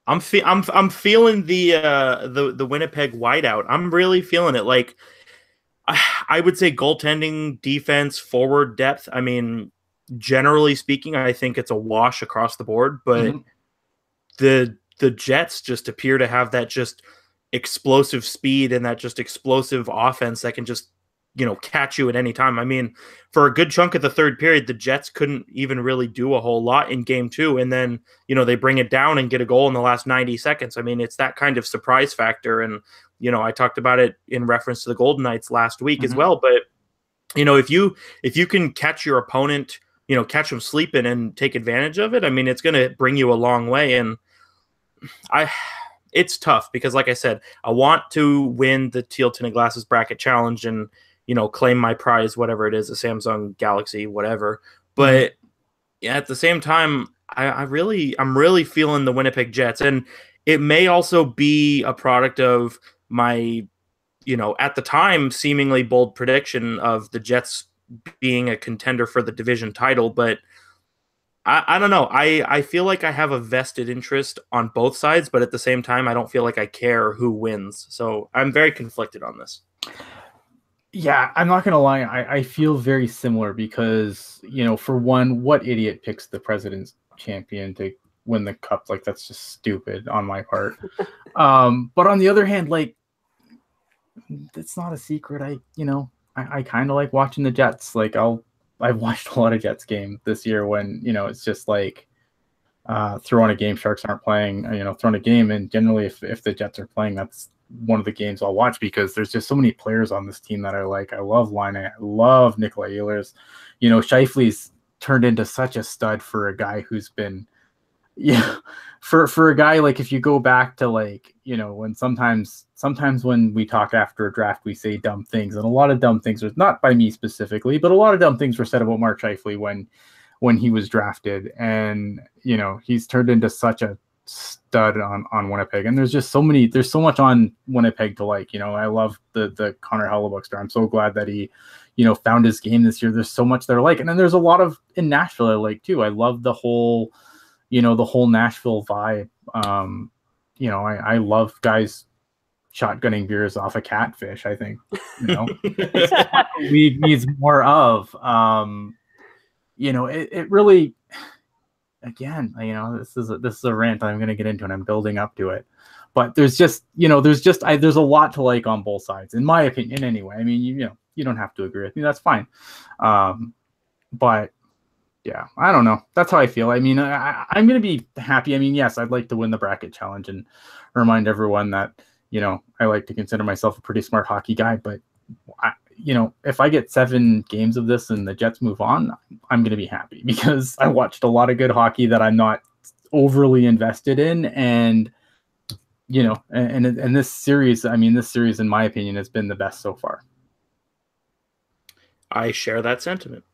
I'm feeling the Winnipeg whiteout. I'm really feeling it. Like I would say goaltending, defense, forward depth. I mean, generally speaking, I think it's a wash across the board, but the Jets just appear to have that just explosive speed and that just explosive offense that can just, catch you at any time. I mean, for a good chunk of the third period, the Jets couldn't even really do a whole lot in game 2. And then, they bring it down and get a goal in the last 90 seconds. I mean, it's that kind of surprise factor. And, I talked about it in reference to the Golden Knights last week as well. But, if you can catch your opponent, catch them sleeping and take advantage of it, I mean, it's going to bring you a long way. And it's tough because, like I said, I want to win the Teal Tinted Glasses bracket challenge and, claim my prize, whatever it is, a Samsung Galaxy, whatever. But at the same time, I'm really feeling the Winnipeg Jets. And it may also be a product of my, at the time, seemingly bold prediction of the Jets being a contender for the division title. But I don't know. I feel like I have a vested interest on both sides, but at the same time, I don't feel like I care who wins. So I'm very conflicted on this. Yeah, I'm not going to lie. I feel very similar because, for one, what idiot picks the president's champion to win the cup? Like, that's just stupid on my part. But on the other hand, like, it's not a secret. I kind of like watching the Jets. Like, I've watched a lot of Jets game this year when, it's just like throwing a game, Sharks aren't playing, throwing a game. And generally, if the Jets are playing, that's one of the games I'll watch because there's just so many players on this team that I like. I love Line. I love Nikolai Ehlers. Scheifele's turned into such a stud for a guy who's been, for a guy, like if you go back to like, when sometimes when we talk after a draft, we say dumb things, and a lot of dumb things was not by me specifically, but a lot of dumb things were said about Mark Scheifele when he was drafted. And, he's turned into such a stud on Winnipeg, and there's so much on Winnipeg to like. I love the Connor Hellebuyck star. I'm so glad that he found his game this year. There's so much that I like, and then there's a lot of in Nashville I like too. I love the whole Nashville vibe. I love guys shotgunning beers off a catfish. I think it's what the league needs more of. It really, again, this is a rant I'm going to get into, and I'm building up to it. But there's just there's a lot to like on both sides, in my opinion. Anyway, I mean, you don't have to agree with me. That's fine. But yeah, I don't know. That's how I feel. I mean, I'm going to be happy. I mean, yes, I'd like to win the bracket challenge and remind everyone that I like to consider myself a pretty smart hockey guy. But if I get 7 games of this and the Jets move on, I'm going to be happy because I watched a lot of good hockey that I'm not overly invested in. And, and this series, in my opinion, has been the best so far. I share that sentiment.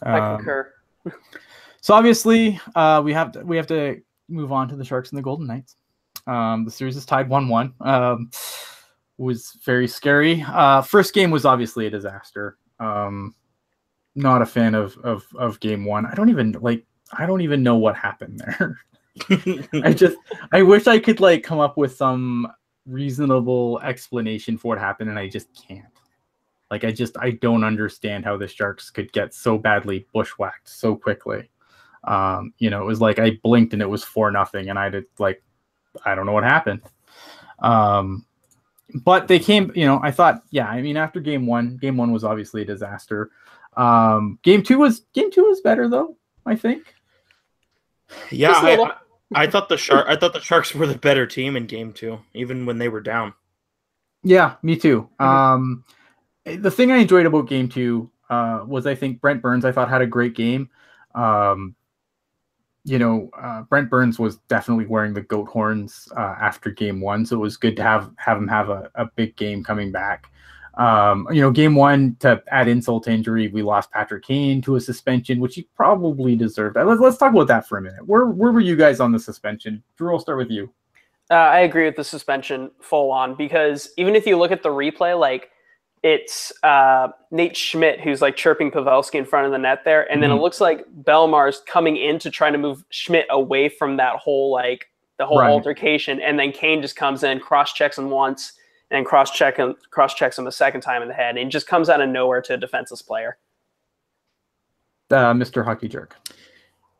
I concur. So obviously, we have to move on to the Sharks and the Golden Knights. The series is tied 1-1. Was very scary. First game was obviously a disaster. Not a fan of game 1. I don't even know what happened there. I wish I could come up with some reasonable explanation for what happened, and I just can't. I don't understand how the Sharks could get so badly bushwhacked so quickly. It was like I blinked and it was 4-0, and I don't know what happened. But they came, I thought, after game one was obviously a disaster. Game two was better though, I think. Yeah, I thought the Sharks were the better team in game 2, even when they were down. Yeah, me too. The thing I enjoyed about game 2 was I think Brent Burns, I thought, had a great game. Brent Burns was definitely wearing the goat horns after game 1, so it was good to have him have a big game coming back. Game one, to add insult to injury, we lost Patrick Kane to a suspension, which he probably deserved. Let's talk about that for a minute. Where were you guys on the suspension? Drew, I'll start with you. I agree with the suspension full on, because even if you look at the replay, like, it's Nate Schmidt who's like chirping Pavelski in front of the net there, and then it looks like Belmar's coming in to try to move Schmidt away from that whole altercation, and then Kane just comes in, cross-checks him once, and cross-checks him a second time in the head, and just comes out of nowhere to a defenseless player. Mr. Hockey Jerk.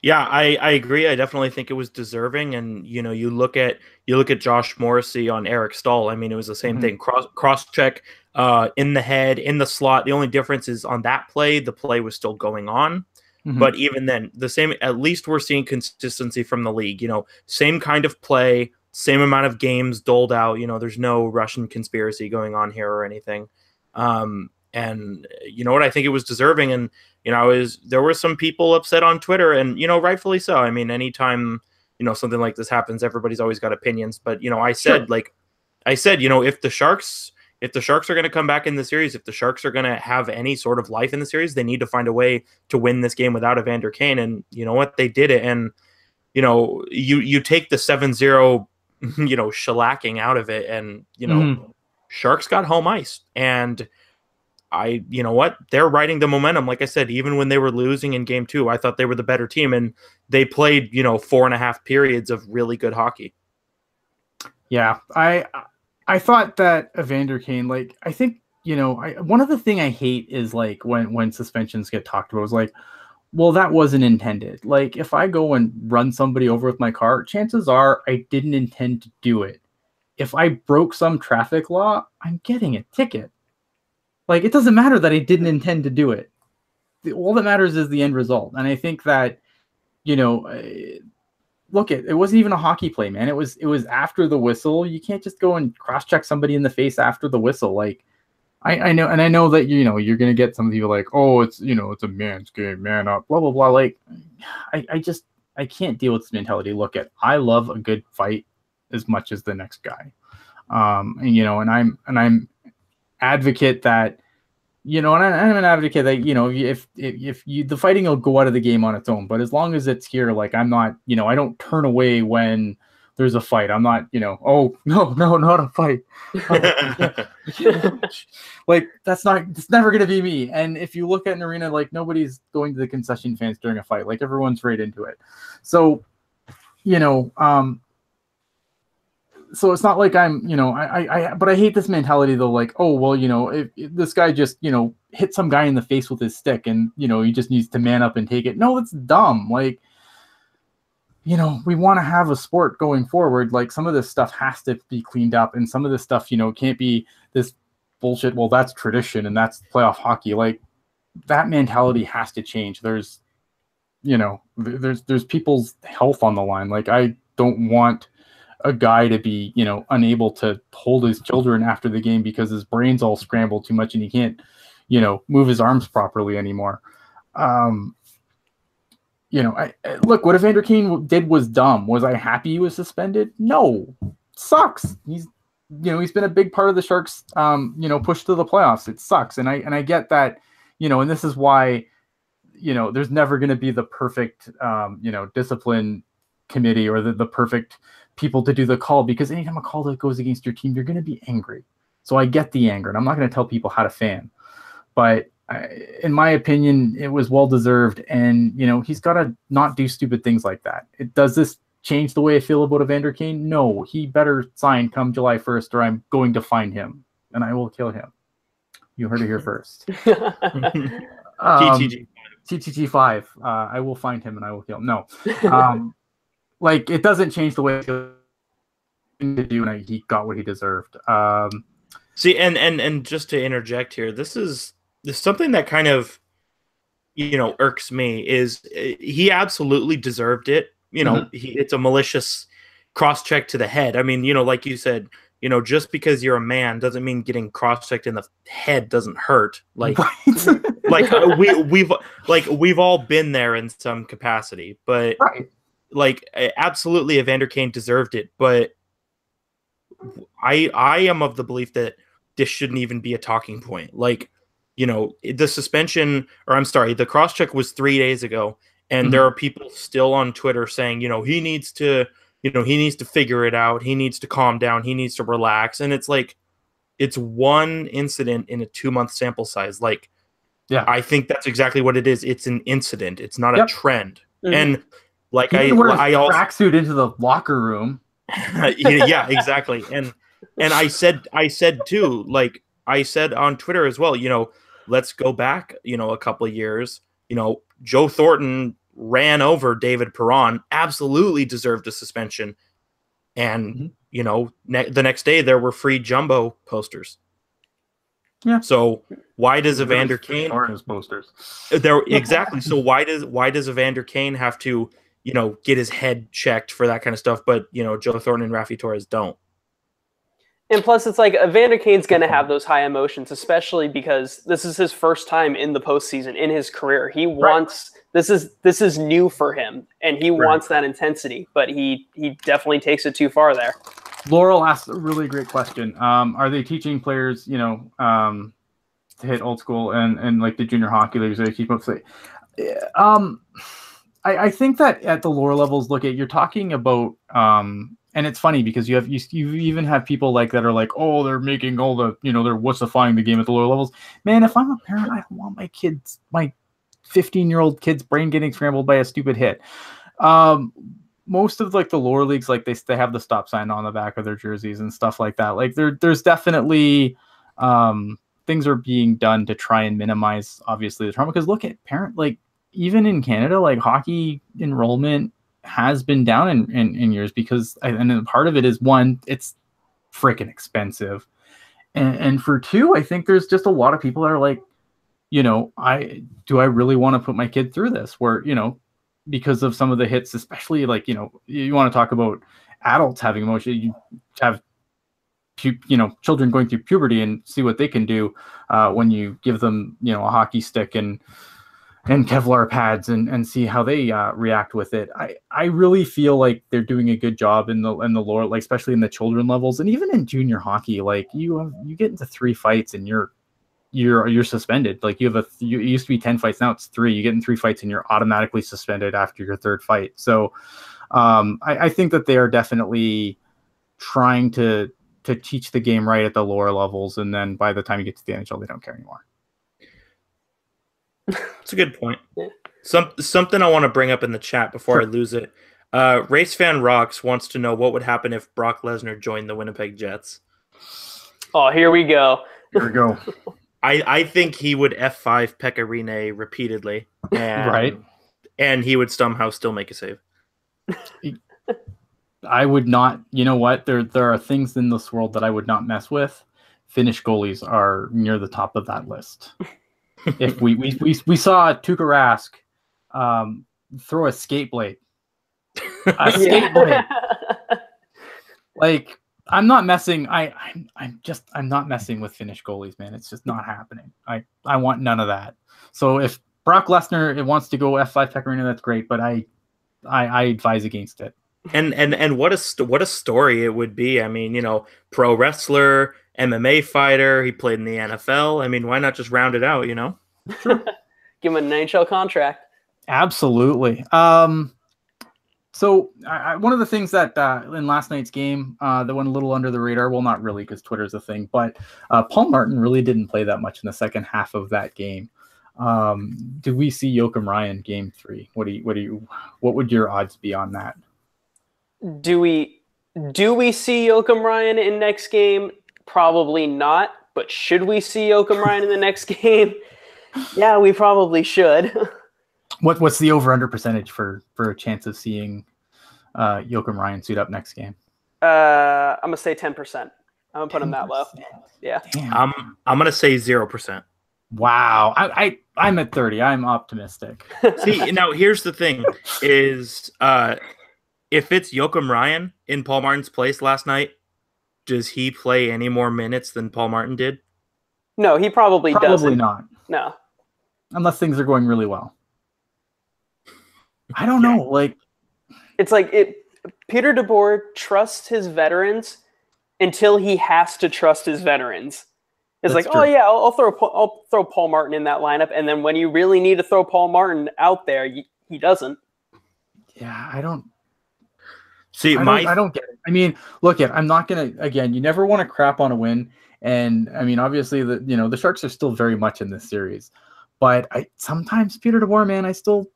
Yeah, I agree. I definitely think it was deserving. And, you look at Josh Morrissey on Eric Stahl. I mean, it was the same thing. Cross check in the head, in the slot. The only difference is on that play, the play was still going on. But even then, the same, at least we're seeing consistency from the league. Same kind of play, same amount of games doled out. There's no Russian conspiracy going on here or anything. And you know what? I think it was deserving. And, there were some people upset on Twitter, and, rightfully so. I mean, anytime, something like this happens, everybody's always got opinions. But, I said, if the Sharks are going to come back in the series, if the Sharks are going to have any sort of life in the series, they need to find a way to win this game without Evander Kane. And you know what? They did it. And, you take the 7-0, shellacking out of it, and, Sharks got home ice. And you know what? They're riding the momentum. Like I said, even when they were losing in game 2, I thought they were the better team, and they played, 4.5 periods of really good hockey. Yeah. I thought that Evander Kane, I think, one of the thing I hate is when suspensions get talked about, is well, that wasn't intended. If I go and run somebody over with my car, chances are I didn't intend to do it. If I broke some traffic law, I'm getting a ticket. It doesn't matter that I didn't intend to do it. All that matters is the end result. And I think that, look, it wasn't even a hockey play, man. It was after the whistle. You can't just go and cross-check somebody in the face after the whistle. I know, and I know that, you're going to get some people oh, it's, it's a man's game, man up, blah, blah, blah. I can't deal with this mentality. Look, I love a good fight as much as the next guy. And I'm advocate that, and I'm an advocate that, if the fighting will go out of the game on its own, but as long as it's here, I'm not, I don't turn away when there's a fight. I'm not, oh no, not a fight. It's never going to be me. And if you look at an arena, nobody's going to the concession fans during a fight, everyone's right into it. So, so it's not like I'm, but I hate this mentality though. Oh, well, if this guy just, hit some guy in the face with his stick and, he just needs to man up and take it. No, it's dumb. We want to have a sport going forward. Some of this stuff has to be cleaned up, and some of this stuff, can't be this bullshit. Well, that's tradition and that's playoff hockey. That mentality has to change. There's people's health on the line. I don't want a guy to be, unable to hold his children after the game because his brain's all scrambled too much and he can't, move his arms properly anymore. Look, what Evander Kane did was dumb. Was I happy he was suspended? No, sucks. He's been a big part of the Sharks, push to the playoffs. It sucks. And I get that, and this is why, there's never going to be the perfect, discipline committee or the perfect people to do the call, because anytime a call that goes against your team, you're going to be angry. So I get the anger, and I'm not going to tell people how to fan, but in my opinion, it was well-deserved. And, he's got to not do stupid things like that. Does this change the way I feel about Evander Kane? No, he better sign come July 1st or I'm going to find him and I will kill him. You heard it here first. TTG5. I will find him and I will kill him. No. It doesn't change the way I feel to do, and he got what he deserved. See, and just to interject here, this is something that kind of, irks me, is he absolutely deserved it. It's a malicious cross-check to the head. I mean, like you said, just because you're a man doesn't mean getting cross-checked in the head doesn't hurt. Right. We've all been there in some capacity, but right. Absolutely, Evander Kane deserved it, but I am of the belief that this shouldn't even be a talking point. Like, the suspension, or I'm sorry, the cross-check was 3 days ago, and there are people still on Twitter saying, he needs to figure it out. He needs to calm down. He needs to relax. And it's like, it's one incident in a 2-month sample size. Like, yeah, I think that's exactly what it is. It's an incident. It's not a trend. And like, I also tracksuit into the locker room. Yeah, exactly. And I said too, like I said on Twitter as well, let's go back, a couple of years. Joe Thornton ran over David Perron, absolutely deserved a suspension. And, the next day there were free Jumbo posters. Yeah. So why does Evander Kane posters? There exactly. So why does Evander Kane have to, get his head checked for that kind of stuff, but Joe Thornton and Raffi Torres don't? And plus, it's like Evander Kane's going to have those high emotions, especially because this is his first time in the postseason in his career. He wants this is new for him, and he wants that intensity, but he definitely takes it too far there. Laurel asked a really great question. Are they teaching players, to hit old school and like the junior hockey leagues, they keep up? I think that at the lower levels, you're talking about, and it's funny because you even have people like that are like, oh, they're making all the, they're wussifying the game at the lower levels. Man, if I'm a parent, I don't want my 15-year-old kid's brain getting scrambled by a stupid hit. Most of like the lower leagues, like they have the stop sign on the back of their jerseys and stuff like that. Like there's definitely things are being done to try and minimize obviously the trauma. Because look at like even in Canada, like hockey enrollment has been down in years because, and part of it is one, it's freaking expensive. And for two, I think there's just a lot of people that are like, I really want to put my kid through this where, because of some of the hits, especially like, you want to talk about adults having emotion, you have, children going through puberty and see what they can do when you give them, a hockey stick and Kevlar pads and see how they react with it. I really feel like they're doing a good job in the lower, like especially in the children levels and even in junior hockey. Like you get into 3 fights and you're suspended. Like you used to be 10 fights, now it's 3. You get in 3 fights and you're automatically suspended after your 3rd fight. So I think that they are definitely trying to teach the game right at the lower levels, and then by the time you get to the NHL, they don't care anymore. That's a good point. Yeah. Something I want to bring up in the chat before I lose it. Race Fan Rocks wants to know what would happen if Brock Lesnar joined the Winnipeg Jets. Oh, here we go. Here we go. I think he would F5 Pekka Rinne repeatedly. And, and he would somehow still make a save. I would not. You know what? There are things in this world that I would not mess with. Finnish goalies are near the top of that list. If we saw Tuukka Rask throw a skate blade. Like I'm not messing. I'm not messing with Finnish goalies, man. It's just not happening. I want none of that. So if Brock Lesnar wants to go F5 Pekka Rinne, that's great. But I advise against it. And what a story it would be. I mean, pro wrestler, MMA fighter. He played in the NFL. I mean, why not just round it out? Sure. Give him an NHL contract. Absolutely. So one of the things that in last night's game that went a little under the radar, well, not really because Twitter's a thing, but Paul Martin really didn't play that much in the second half of that game. Do we see Joakim Ryan game 3? What would your odds be on that? Do we see Joakim Ryan in next game? Probably not. But should we see Joakim Ryan in the next game? Yeah, we probably should. What's the over/under percentage for a chance of seeing Joakim Ryan suit up next game? I'm gonna say 10%. I'm gonna put him that low. Yeah. Damn. I'm gonna say 0%. Wow. I'm at 30. I'm optimistic. See, now here's the thing: is if it's Joakim Ryan in Paul Martin's place last night, does he play any more minutes than Paul Martin did? No, he probably doesn't. Probably not. No. Unless things are going really well. I don't know. Like, it's like Peter DeBoer trusts his veterans until he has to trust his veterans. It's That's like, true. oh yeah, I'll throw Paul Martin in that lineup, and then when you really need to throw Paul Martin out there, he doesn't. Yeah, I don't get it. I mean, look, I'm not gonna. Again, you never want to crap on a win, and I mean, obviously, the Sharks are still very much in this series, but sometimes Peter DeBoer, man, I still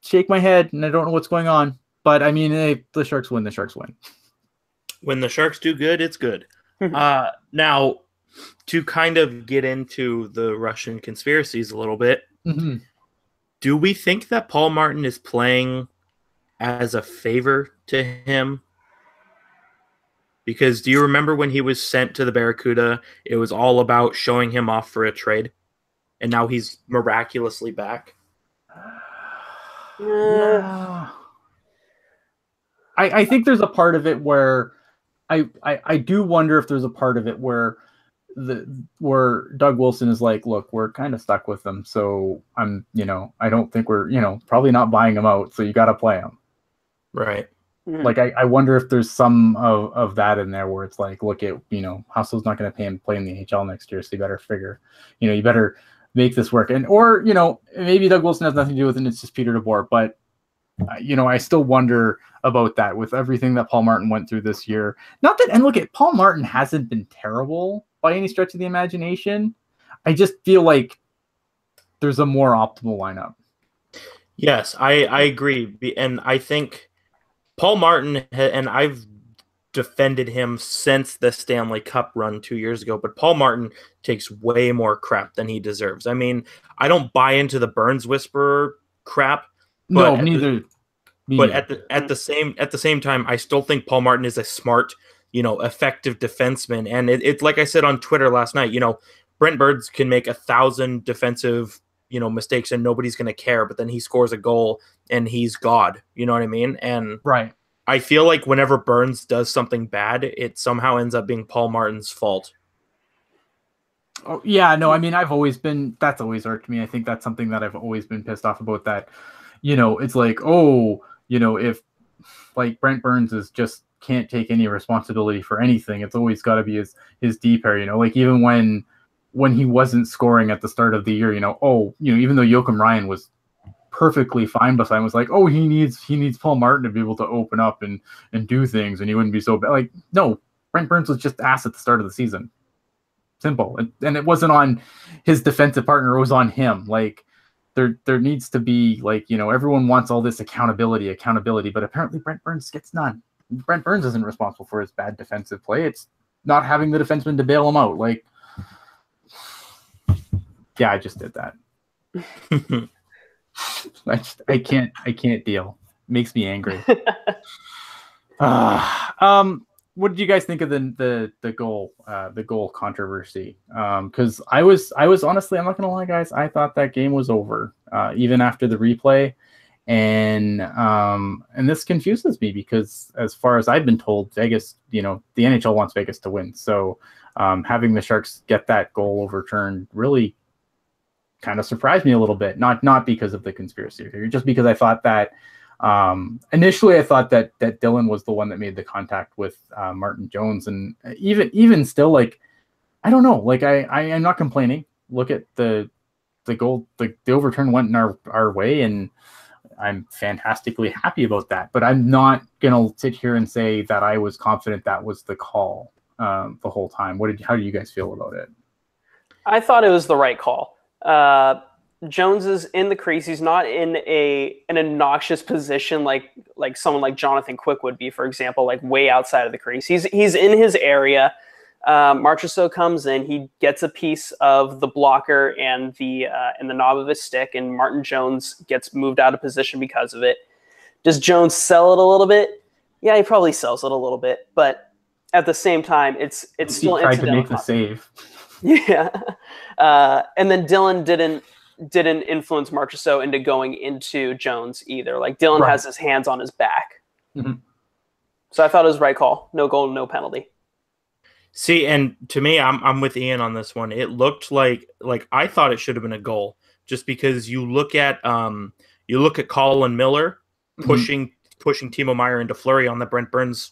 shake my head and I don't know what's going on. But I mean, hey, the Sharks win. The Sharks win. When the Sharks do good, it's good. Now, to kind of get into the Russian conspiracies a little bit, do we think that Paul Martin is playing as a favor to him? Because do you remember when he was sent to the Barracuda, it was all about showing him off for a trade, and now he's miraculously back? Yeah. I think there's a part of it where I do wonder if there's a part of it where Doug Wilson is like, look, we're kind of stuck with them, so I don't think we're probably not buying them out, so you got to play them. Right. Like I wonder if there's some of that in there where it's like, look at Hassel's not going to pay him play in the AHL next year, so you better figure, you better make this work, or maybe Doug Wilson has nothing to do with it, and it's just Peter DeBoer, but I still wonder about that with everything that Paul Martin went through this year. Not that, and look at Paul Martin hasn't been terrible by any stretch of the imagination. I just feel like there's a more optimal lineup. Yes, I agree, and I think Paul Martin, and I've defended him since the Stanley Cup run 2 years ago, but Paul Martin takes way more crap than he deserves. I mean, I don't buy into the Burns Whisperer crap. But no, neither. But at the same time, I still think Paul Martin is a smart, effective defenseman. And it's like I said on Twitter last night. Brent Burns can make 1,000 defensive, mistakes, and nobody's going to care. But then he scores a goal, and he's God. You know what I mean? And right. I feel like whenever Burns does something bad, it somehow ends up being Paul Martin's fault. Oh yeah, no, I mean, that's always irked me. I think that's something that I've always been pissed off about. That. It's like, if like Brent Burns can't take any responsibility for anything, it's always got to be his D pair, like even when he wasn't scoring at the start of the year, even though Joachim Ryan was perfectly fine beside him, was like, he needs Paul Martin to be able to open up and do things, and he wouldn't be so bad. Like, no, Brent Burns was just ass at the start of the season. Simple. And it wasn't on his defensive partner, it was on him. Like, there needs to be, like, everyone wants all this accountability, but apparently Brent Burns gets none. Brent Burns isn't responsible for his bad defensive play. It's not having the defenseman to bail him out. Like, yeah, I just did that. I can't deal. It makes me angry. What did you guys think of the goal controversy? Because I was honestly, I'm not gonna lie, guys, I thought that game was over even after the replay, and this confuses me because as far as I've been told, Vegas, the NHL wants Vegas to win, so having the Sharks get that goal overturned really kind of surprised me a little bit. Not because of the conspiracy theory, just because I thought that. Initially I thought that Dylan was the one that made the contact with Martin Jones, and even still, like, I don't know, like I am not complaining. Look at the goal, the overturn went in our way, and I'm fantastically happy about that, but I'm not gonna sit here and say that I was confident that was the call the whole time. How do you guys feel about it? I thought it was the right call. Jones is in the crease. He's not in an obnoxious position like someone like Jonathan Quick would be, for example, like way outside of the crease. He's in his area. Marchessault comes in. He gets a piece of the blocker and the knob of his stick, and Martin Jones gets moved out of position because of it. Does Jones sell it a little bit? Yeah, he probably sells it a little bit, but at the same time, it's still tried to make the save. Yeah, and then Dylan didn't influence Marchessault into going into Jones either. Like, Dylan has his hands on his back. Mm-hmm. So I thought it was the right call. No goal, no penalty. See, and to me, I'm with Ian on this one. It looked like I thought it should have been a goal, just because you look at Colin Miller pushing Timo Meier into Fleury on the Brent Burns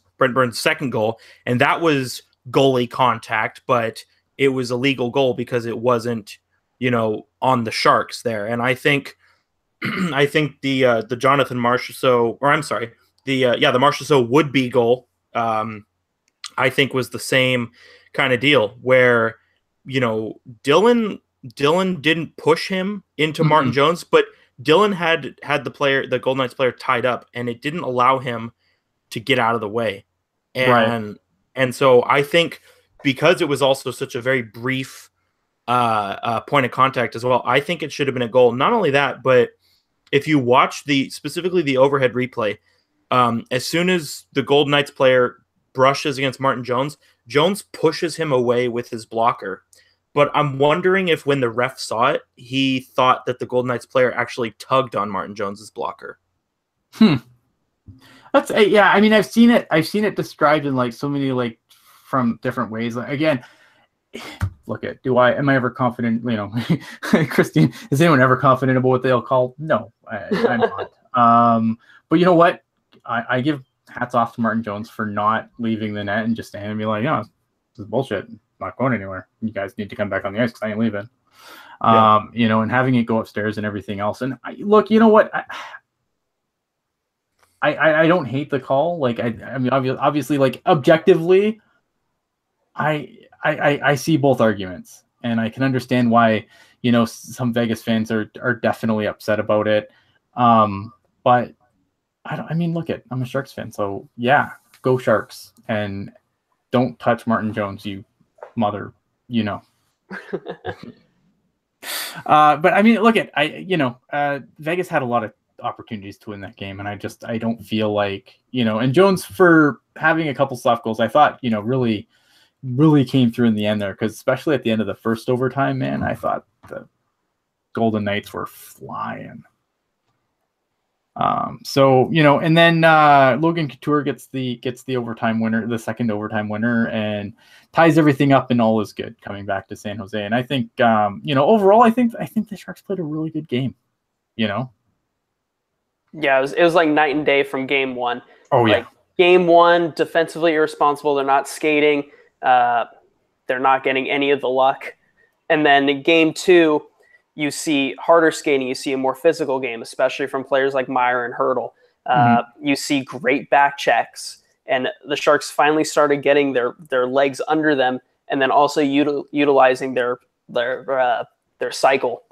second goal, and that was goalie contact, but it was a legal goal because it wasn't, on the Sharks there. And I think I think the Jonathan Marchessault, or I'm sorry, the Marchessault would-be goal, I think was the same kind of deal where, Dylan didn't push him into Martin Jones, but Dylan had the Golden Knights player tied up, and it didn't allow him to get out of the way. And so I think because it was also such a very brief point of contact as well, I think it should have been a goal. Not only that, but if you watch specifically the overhead replay, as soon as the Golden Knights player brushes against Martin Jones, Jones pushes him away with his blocker. But I'm wondering if when the ref saw it, he thought that the Golden Knights player actually tugged on Martin Jones's blocker. That's yeah. I mean, I've seen it described in like so many like from different ways. Like, again, am I ever confident? Christine, is anyone ever confident about what they'll call? No, I'm not. But you know what? I give hats off to Martin Jones for not leaving the net and just standing and be like, this is bullshit. I'm not going anywhere. You guys need to come back on the ice because I ain't leaving. And having it go upstairs and everything else. And you know what? I don't hate the call. Like, I mean, obviously, like, objectively, I see both arguments, and I can understand why, some Vegas fans are definitely upset about it. But I'm a Sharks fan, so yeah, go Sharks, and don't touch Martin Jones, you mother, But I mean, Vegas had a lot of opportunities to win that game, and I don't feel like, and Jones, for having a couple soft goals, I thought, really came through in the end there, because especially at the end of the first overtime, man, I thought the Golden Knights were flying. And then Logan Couture gets the overtime winner, the second overtime winner, and ties everything up, and all is good coming back to San Jose. And I think, overall, I think the Sharks played a really good game. Yeah, it was like night and day from game one. Oh yeah. Game one, defensively irresponsible. They're not skating. They're not getting any of the luck. And then in game two, you see harder skating. You see a more physical game, especially from players like Meyer and Hurdle. You see great back checks, and the Sharks finally started getting their legs under them, and then also utilizing their cycle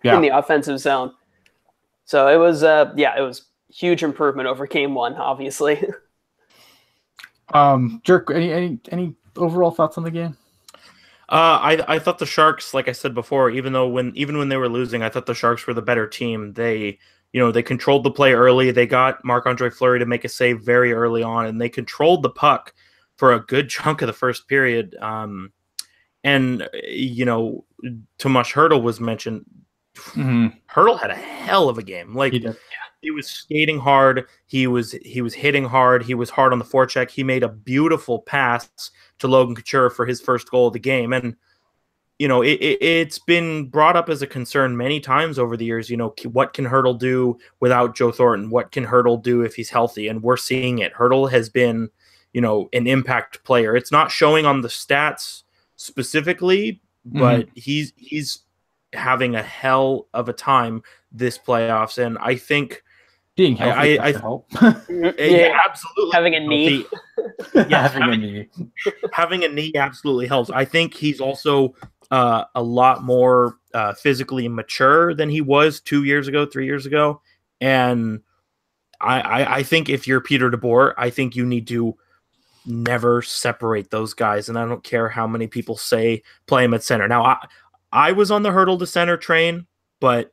in the offensive zone. So it was it was huge improvement over game one, obviously. Jerk, any overall thoughts on the game? I thought the Sharks, like I said before, even when they were losing, I thought the Sharks were the better team. They controlled the play early. They got Marc-Andre Fleury to make a save very early on, and they controlled the puck for a good chunk of the first period. And Tomas Hurdle was mentioned. Hurdle had a hell of a game. Like, he was skating hard. He was hitting hard. He was hard on the forecheck. He made a beautiful pass to Logan Couture for his first goal of the game. And, it's been brought up as a concern many times over the years. What can Hurdle do without Joe Thornton? What can Hurdle do if he's healthy? And we're seeing it. Hurdle has been, an impact player. It's not showing on the stats specifically, but he's having a hell of a time this playoffs. And I think being healthy absolutely. Having a knee. Having a knee absolutely helps. I think he's also a lot more physically mature than he was 2 years ago, 3 years ago. And I think if you're Peter DeBoer, I think you need to never separate those guys. And I don't care how many people say play him at center. Now, I was on the Hurdle to center train, but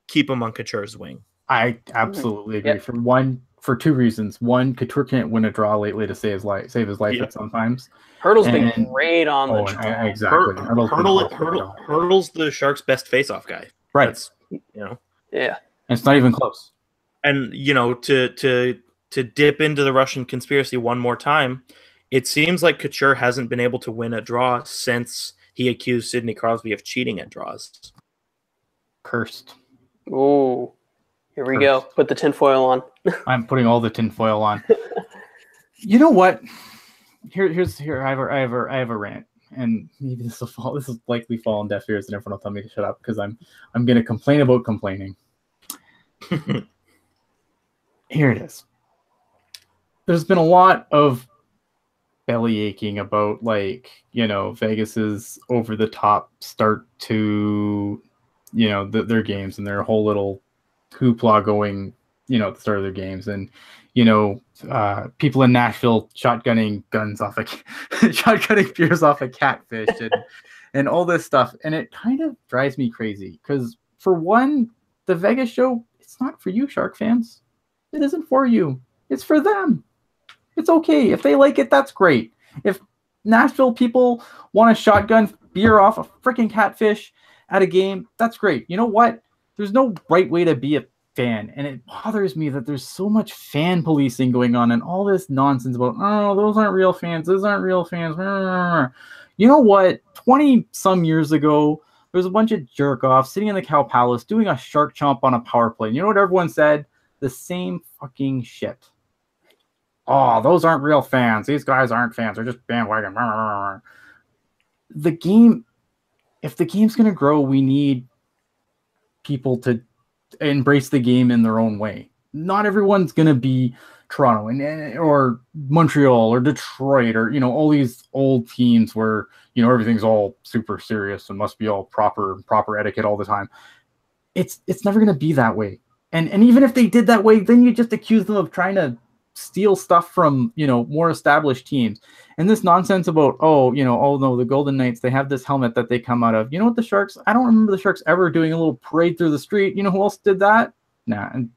keep him on Couture's wing. I absolutely agree. For two reasons. One, Couture can't win a draw lately to save his life at sometimes. Hurdle's been great on the draw. Exactly. Hurdle's the Sharks' best face-off guy. Right. That's, Yeah. And it's not even close. And to dip into the Russian conspiracy one more time, it seems like Couture hasn't been able to win a draw since he accused Sidney Crosby of cheating at draws. Cursed. Ooh. Here we go. Put the tinfoil on. I'm putting all the tinfoil on. You know what? Here. I have a rant, and maybe this will likely fall on deaf ears, and everyone will tell me to shut up because I'm going to complain about complaining. Here it is. There's been a lot of belly aching about, like, you know, Vegas's over the top start to, you know, their games and their whole little hoopla going, you know, at the start of their games, and, you know, people in Nashville shotgunning beers off a catfish and all this stuff, and it kind of drives me crazy because, for one, the Vegas show, it's not for you, Shark fans. It isn't for you. It's for them. It's okay. If they like it, that's great. If Nashville people want to shotgun beer off a freaking catfish at a game, that's great. You know what? There's no right way to be a fan, and it bothers me that there's so much fan policing going on and all this nonsense about, oh, those aren't real fans. Those aren't real fans. You know what? 20-some years ago, there was a bunch of jerk-offs sitting in the Cow Palace doing a shark chomp on a power play. And you know what everyone said? The same fucking shit. Oh, those aren't real fans. These guys aren't fans. They're just bandwagon. The game, if the game's going to grow, we need people to embrace the game in their own way. Not everyone's going to be Toronto or Montreal or Detroit or, you know, all these old teams where, you know, everything's all super serious and must be all proper etiquette all the time. It's never going to be that way. And even if they did that way, then you just accuse them of trying to steal stuff from, you know, more established teams. And this nonsense about, oh, you know, oh no, the Golden Knights, they have this helmet that they come out of. You know what, the Sharks, I don't remember the Sharks ever doing a little parade through the street. You know who else did that? Nah, and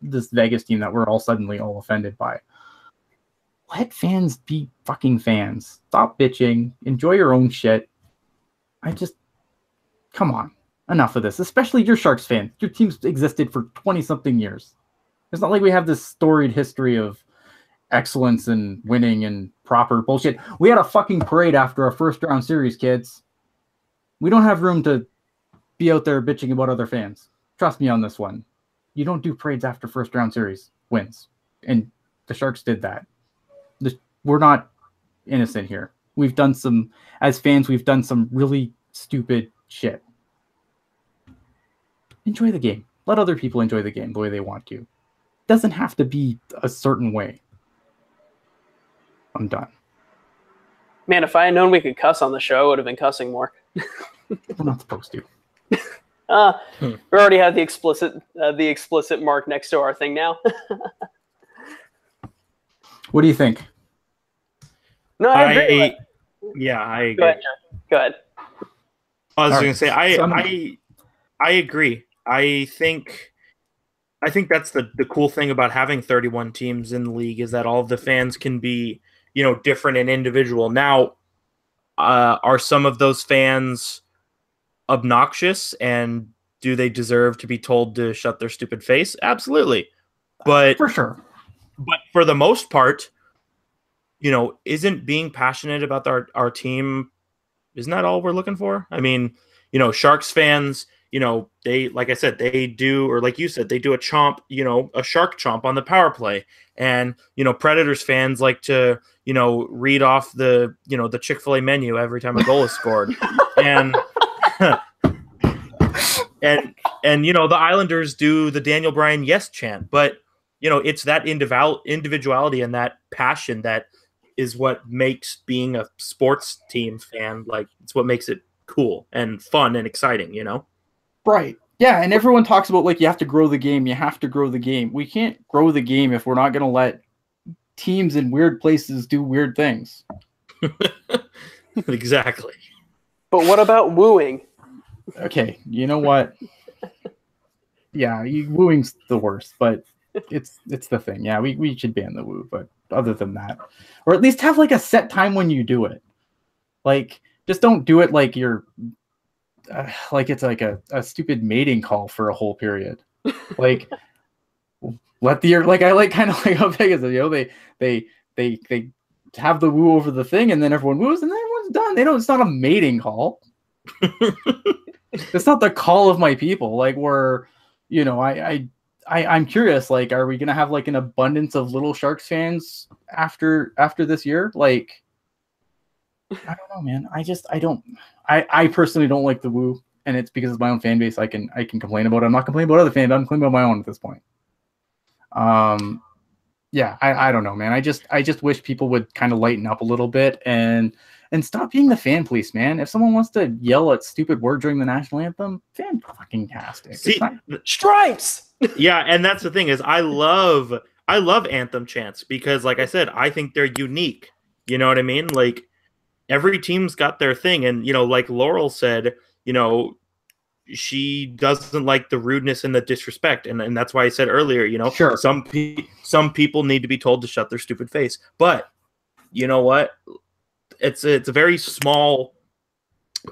this Vegas team that we're all suddenly all offended by. Let fans be fucking fans. Stop bitching. Enjoy your own shit. Come on. Enough of this. Especially your Sharks fans. Your team's existed for 20-something years. It's not like we have this storied history of excellence and winning and proper bullshit. We had a fucking parade after our first round series, kids. We don't have room to be out there bitching about other fans. Trust me on this one. You don't do parades after first round series wins. And the Sharks did that. We're not innocent here. As fans, we've done some really stupid shit. Enjoy the game. Let other people enjoy the game the way they want to. Doesn't have to be a certain way. I'm done. Man, if I had known we could cuss on the show, I would have been cussing more. We're not supposed to. We already have the explicit mark next to our thing now. What do you think? No, I agree. Yeah, I agree. Go ahead. I was going to say, I agree. I think that's the cool thing about having 31 teams in the league is that all of the fans can be, you know, different and individual. Now, are some of those fans obnoxious, and do they deserve to be told to shut their stupid face? Absolutely. But for sure. But for the most part, you know, isn't being passionate about our team, isn't that all we're looking for? I mean, you know, Sharks fans, you know, they, like I said, they do, or like you said, they do a chomp, you know, a shark chomp on the power play. And, you know, Predators fans like to, you know, read off the, you know, the Chick-fil-A menu every time a goal is scored. And, and, you know, the Islanders do the Daniel Bryan yes chant. But, you know, it's that individuality and that passion that is what makes being a sports team fan, like, it's what makes it cool and fun and exciting, you know? Right. Yeah, and everyone talks about, like, you have to grow the game. You have to grow the game. We can't grow the game if we're not going to let teams in weird places do weird things. Exactly. But what about wooing? Okay, you know what? Yeah, wooing's the worst, but it's the thing. Yeah, we should ban the woo, but other than that, or at least have like a set time when you do it. Like, just don't do it like you're like it's like a stupid mating call for a whole period. Like, let the like I like kind of like how Vegas, you know, they have the woo over the thing, and then everyone woos, and then everyone's done. They don't. It's not a mating call. It's not the call of my people. Like, we're, you know, I'm curious. Like, are we gonna have like an abundance of little Sharks fans after this year? Like, I don't know, man. I personally don't like the woo, and it's because of my own fan base. I can complain about it. I'm not complaining about other fans. I'm complaining about my own at this point. Yeah, I don't know, man. I just wish people would kind of lighten up a little bit and stop being the fan police, man. If someone wants to yell at stupid word during the national anthem, fan fucking tastic. See, stripes. Yeah, and that's the thing is I love anthem chants because, like I said, I think they're unique. You know what I mean? Like every team's got their thing, and like Laurel said, she doesn't like the rudeness and the disrespect, and that's why I said earlier, sure, some people need to be told to shut their stupid face. But you know what? It's a very small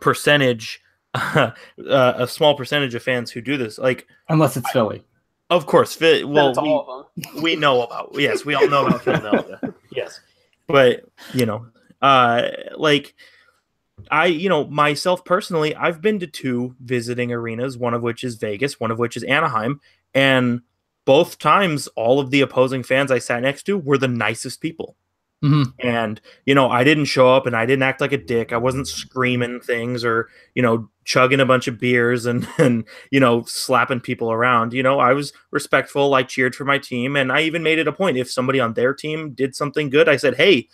percentage, a small percentage of fans who do this. Like unless it's Philly, of course. Well, all of them. we know about we all know about Philadelphia. Yes, but like. Myself personally, I've been to 2 visiting arenas, one of which is Vegas, one of which is Anaheim. And both times, all of the opposing fans I sat next to were the nicest people. Mm-hmm. And, I didn't show up and I didn't act like a dick. I wasn't screaming things or, chugging a bunch of beers and slapping people around. I was respectful. I cheered for my team. And I even made it a point. If somebody on their team did something good, I said, hey,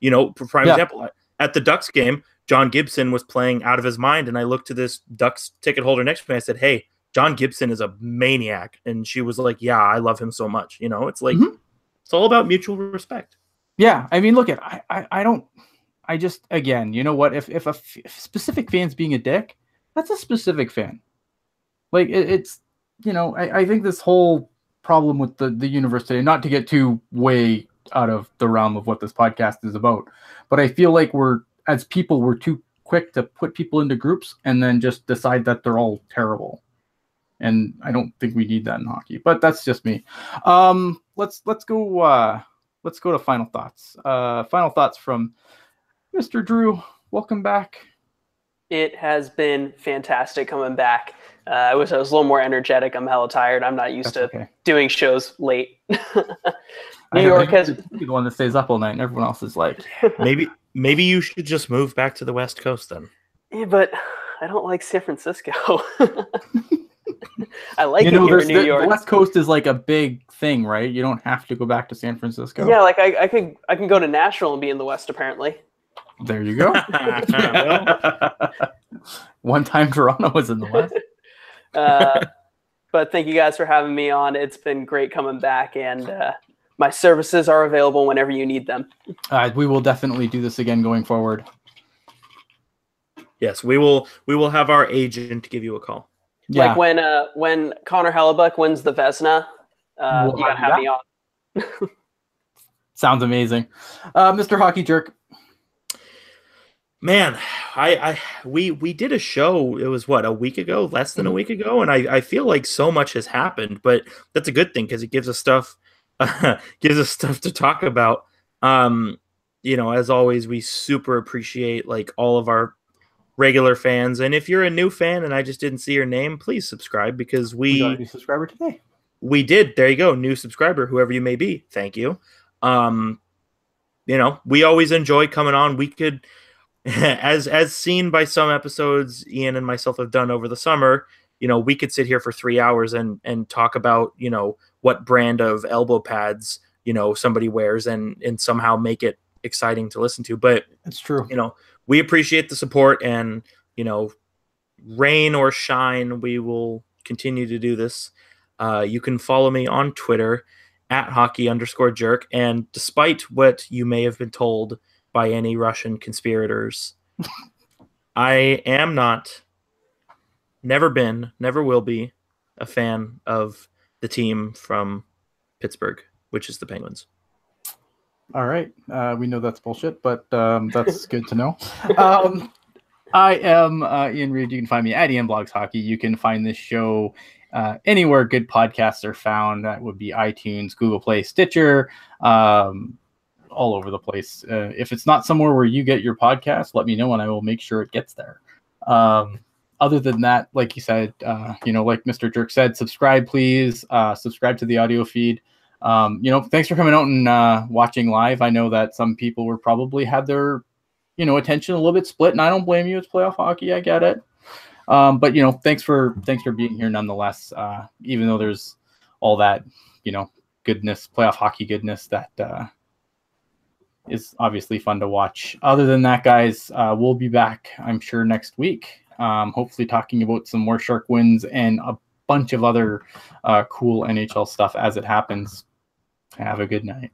for prime example, at the Ducks game, John Gibson was playing out of his mind, and I looked to this Ducks ticket holder next to me. I said, hey, John Gibson is a maniac. And she was like, yeah, I love him so much. It's like, It's all about mutual respect. Yeah. I mean, look at, I just, again, you know what? If a specific fan's being a dick, that's a specific fan. Like it's, I think this whole problem with the universe today, not to get too way out of the realm of what this podcast is about, but I feel like we're too quick to put people into groups and then just decide that they're all terrible. And I don't think we need that in hockey, but that's just me. Let's go to final thoughts. Final thoughts from Mr. Drew. Welcome back. It has been fantastic coming back. I wish I was a little more energetic. I'm hella tired. I'm not used to doing shows late. New York has the one that stays up all night, and everyone else is like, maybe you should just move back to the West Coast then. Yeah, but I don't like San Francisco. I like it here in New York. The West Coast is like a big thing, right? You don't have to go back to San Francisco. Yeah, like I can go to Nashville and be in the West apparently. There you go. One time Toronto was in the West. But thank you guys for having me on. It's been great coming back, and my services are available whenever you need them. We will definitely do this again going forward. Yes, we will have our agent give you a call. Yeah. Like when Connor Hellebuck wins the Vezina, you gotta have me on. Sounds amazing. Mr. Hockey Jerk. Man, we did a show, it was a week ago, less than a week ago, and I feel like so much has happened, but that's a good thing because it gives us stuff to talk about. As always, we super appreciate like all of our regular fans, and if you're a new fan and I just didn't see your name, please subscribe because we got a new subscriber today. We did. There you go, new subscriber, whoever you may be. Thank you. We always enjoy coming on. We could, as seen by some episodes Ian and myself have done over the summer, we could sit here for 3 hours and talk about, what brand of elbow pads, somebody wears and somehow make it exciting to listen to. But it's true. We appreciate the support, and, rain or shine, we will continue to do this. You can follow me on Twitter at @hockey_jerk. And despite what you may have been told by any Russian conspirators, I am not, never been, never will be a fan of the team from Pittsburgh, which is the Penguins. All right. We know that's bullshit, but that's good to know. I am Ian Reed. You can find me at Ian Blogs Hockey. You can find this show anywhere good podcasts are found. That would be iTunes, Google Play, Stitcher, all over the place. If it's not somewhere where you get your podcast, let me know and I will make sure it gets there. Other than that, like you said, like Mr. Jerk said, subscribe, please. Subscribe to the audio feed. Thanks for coming out and watching live. I know that some people were probably had their attention a little bit split, and I don't blame you. It's playoff hockey. I get it. But thanks for being here nonetheless. Even though there's all that, goodness, playoff hockey goodness that is obviously fun to watch. Other than that, guys, we'll be back, I'm sure, next week. Hopefully talking about some more Shark wins and a bunch of other cool NHL stuff as it happens. Have a good night.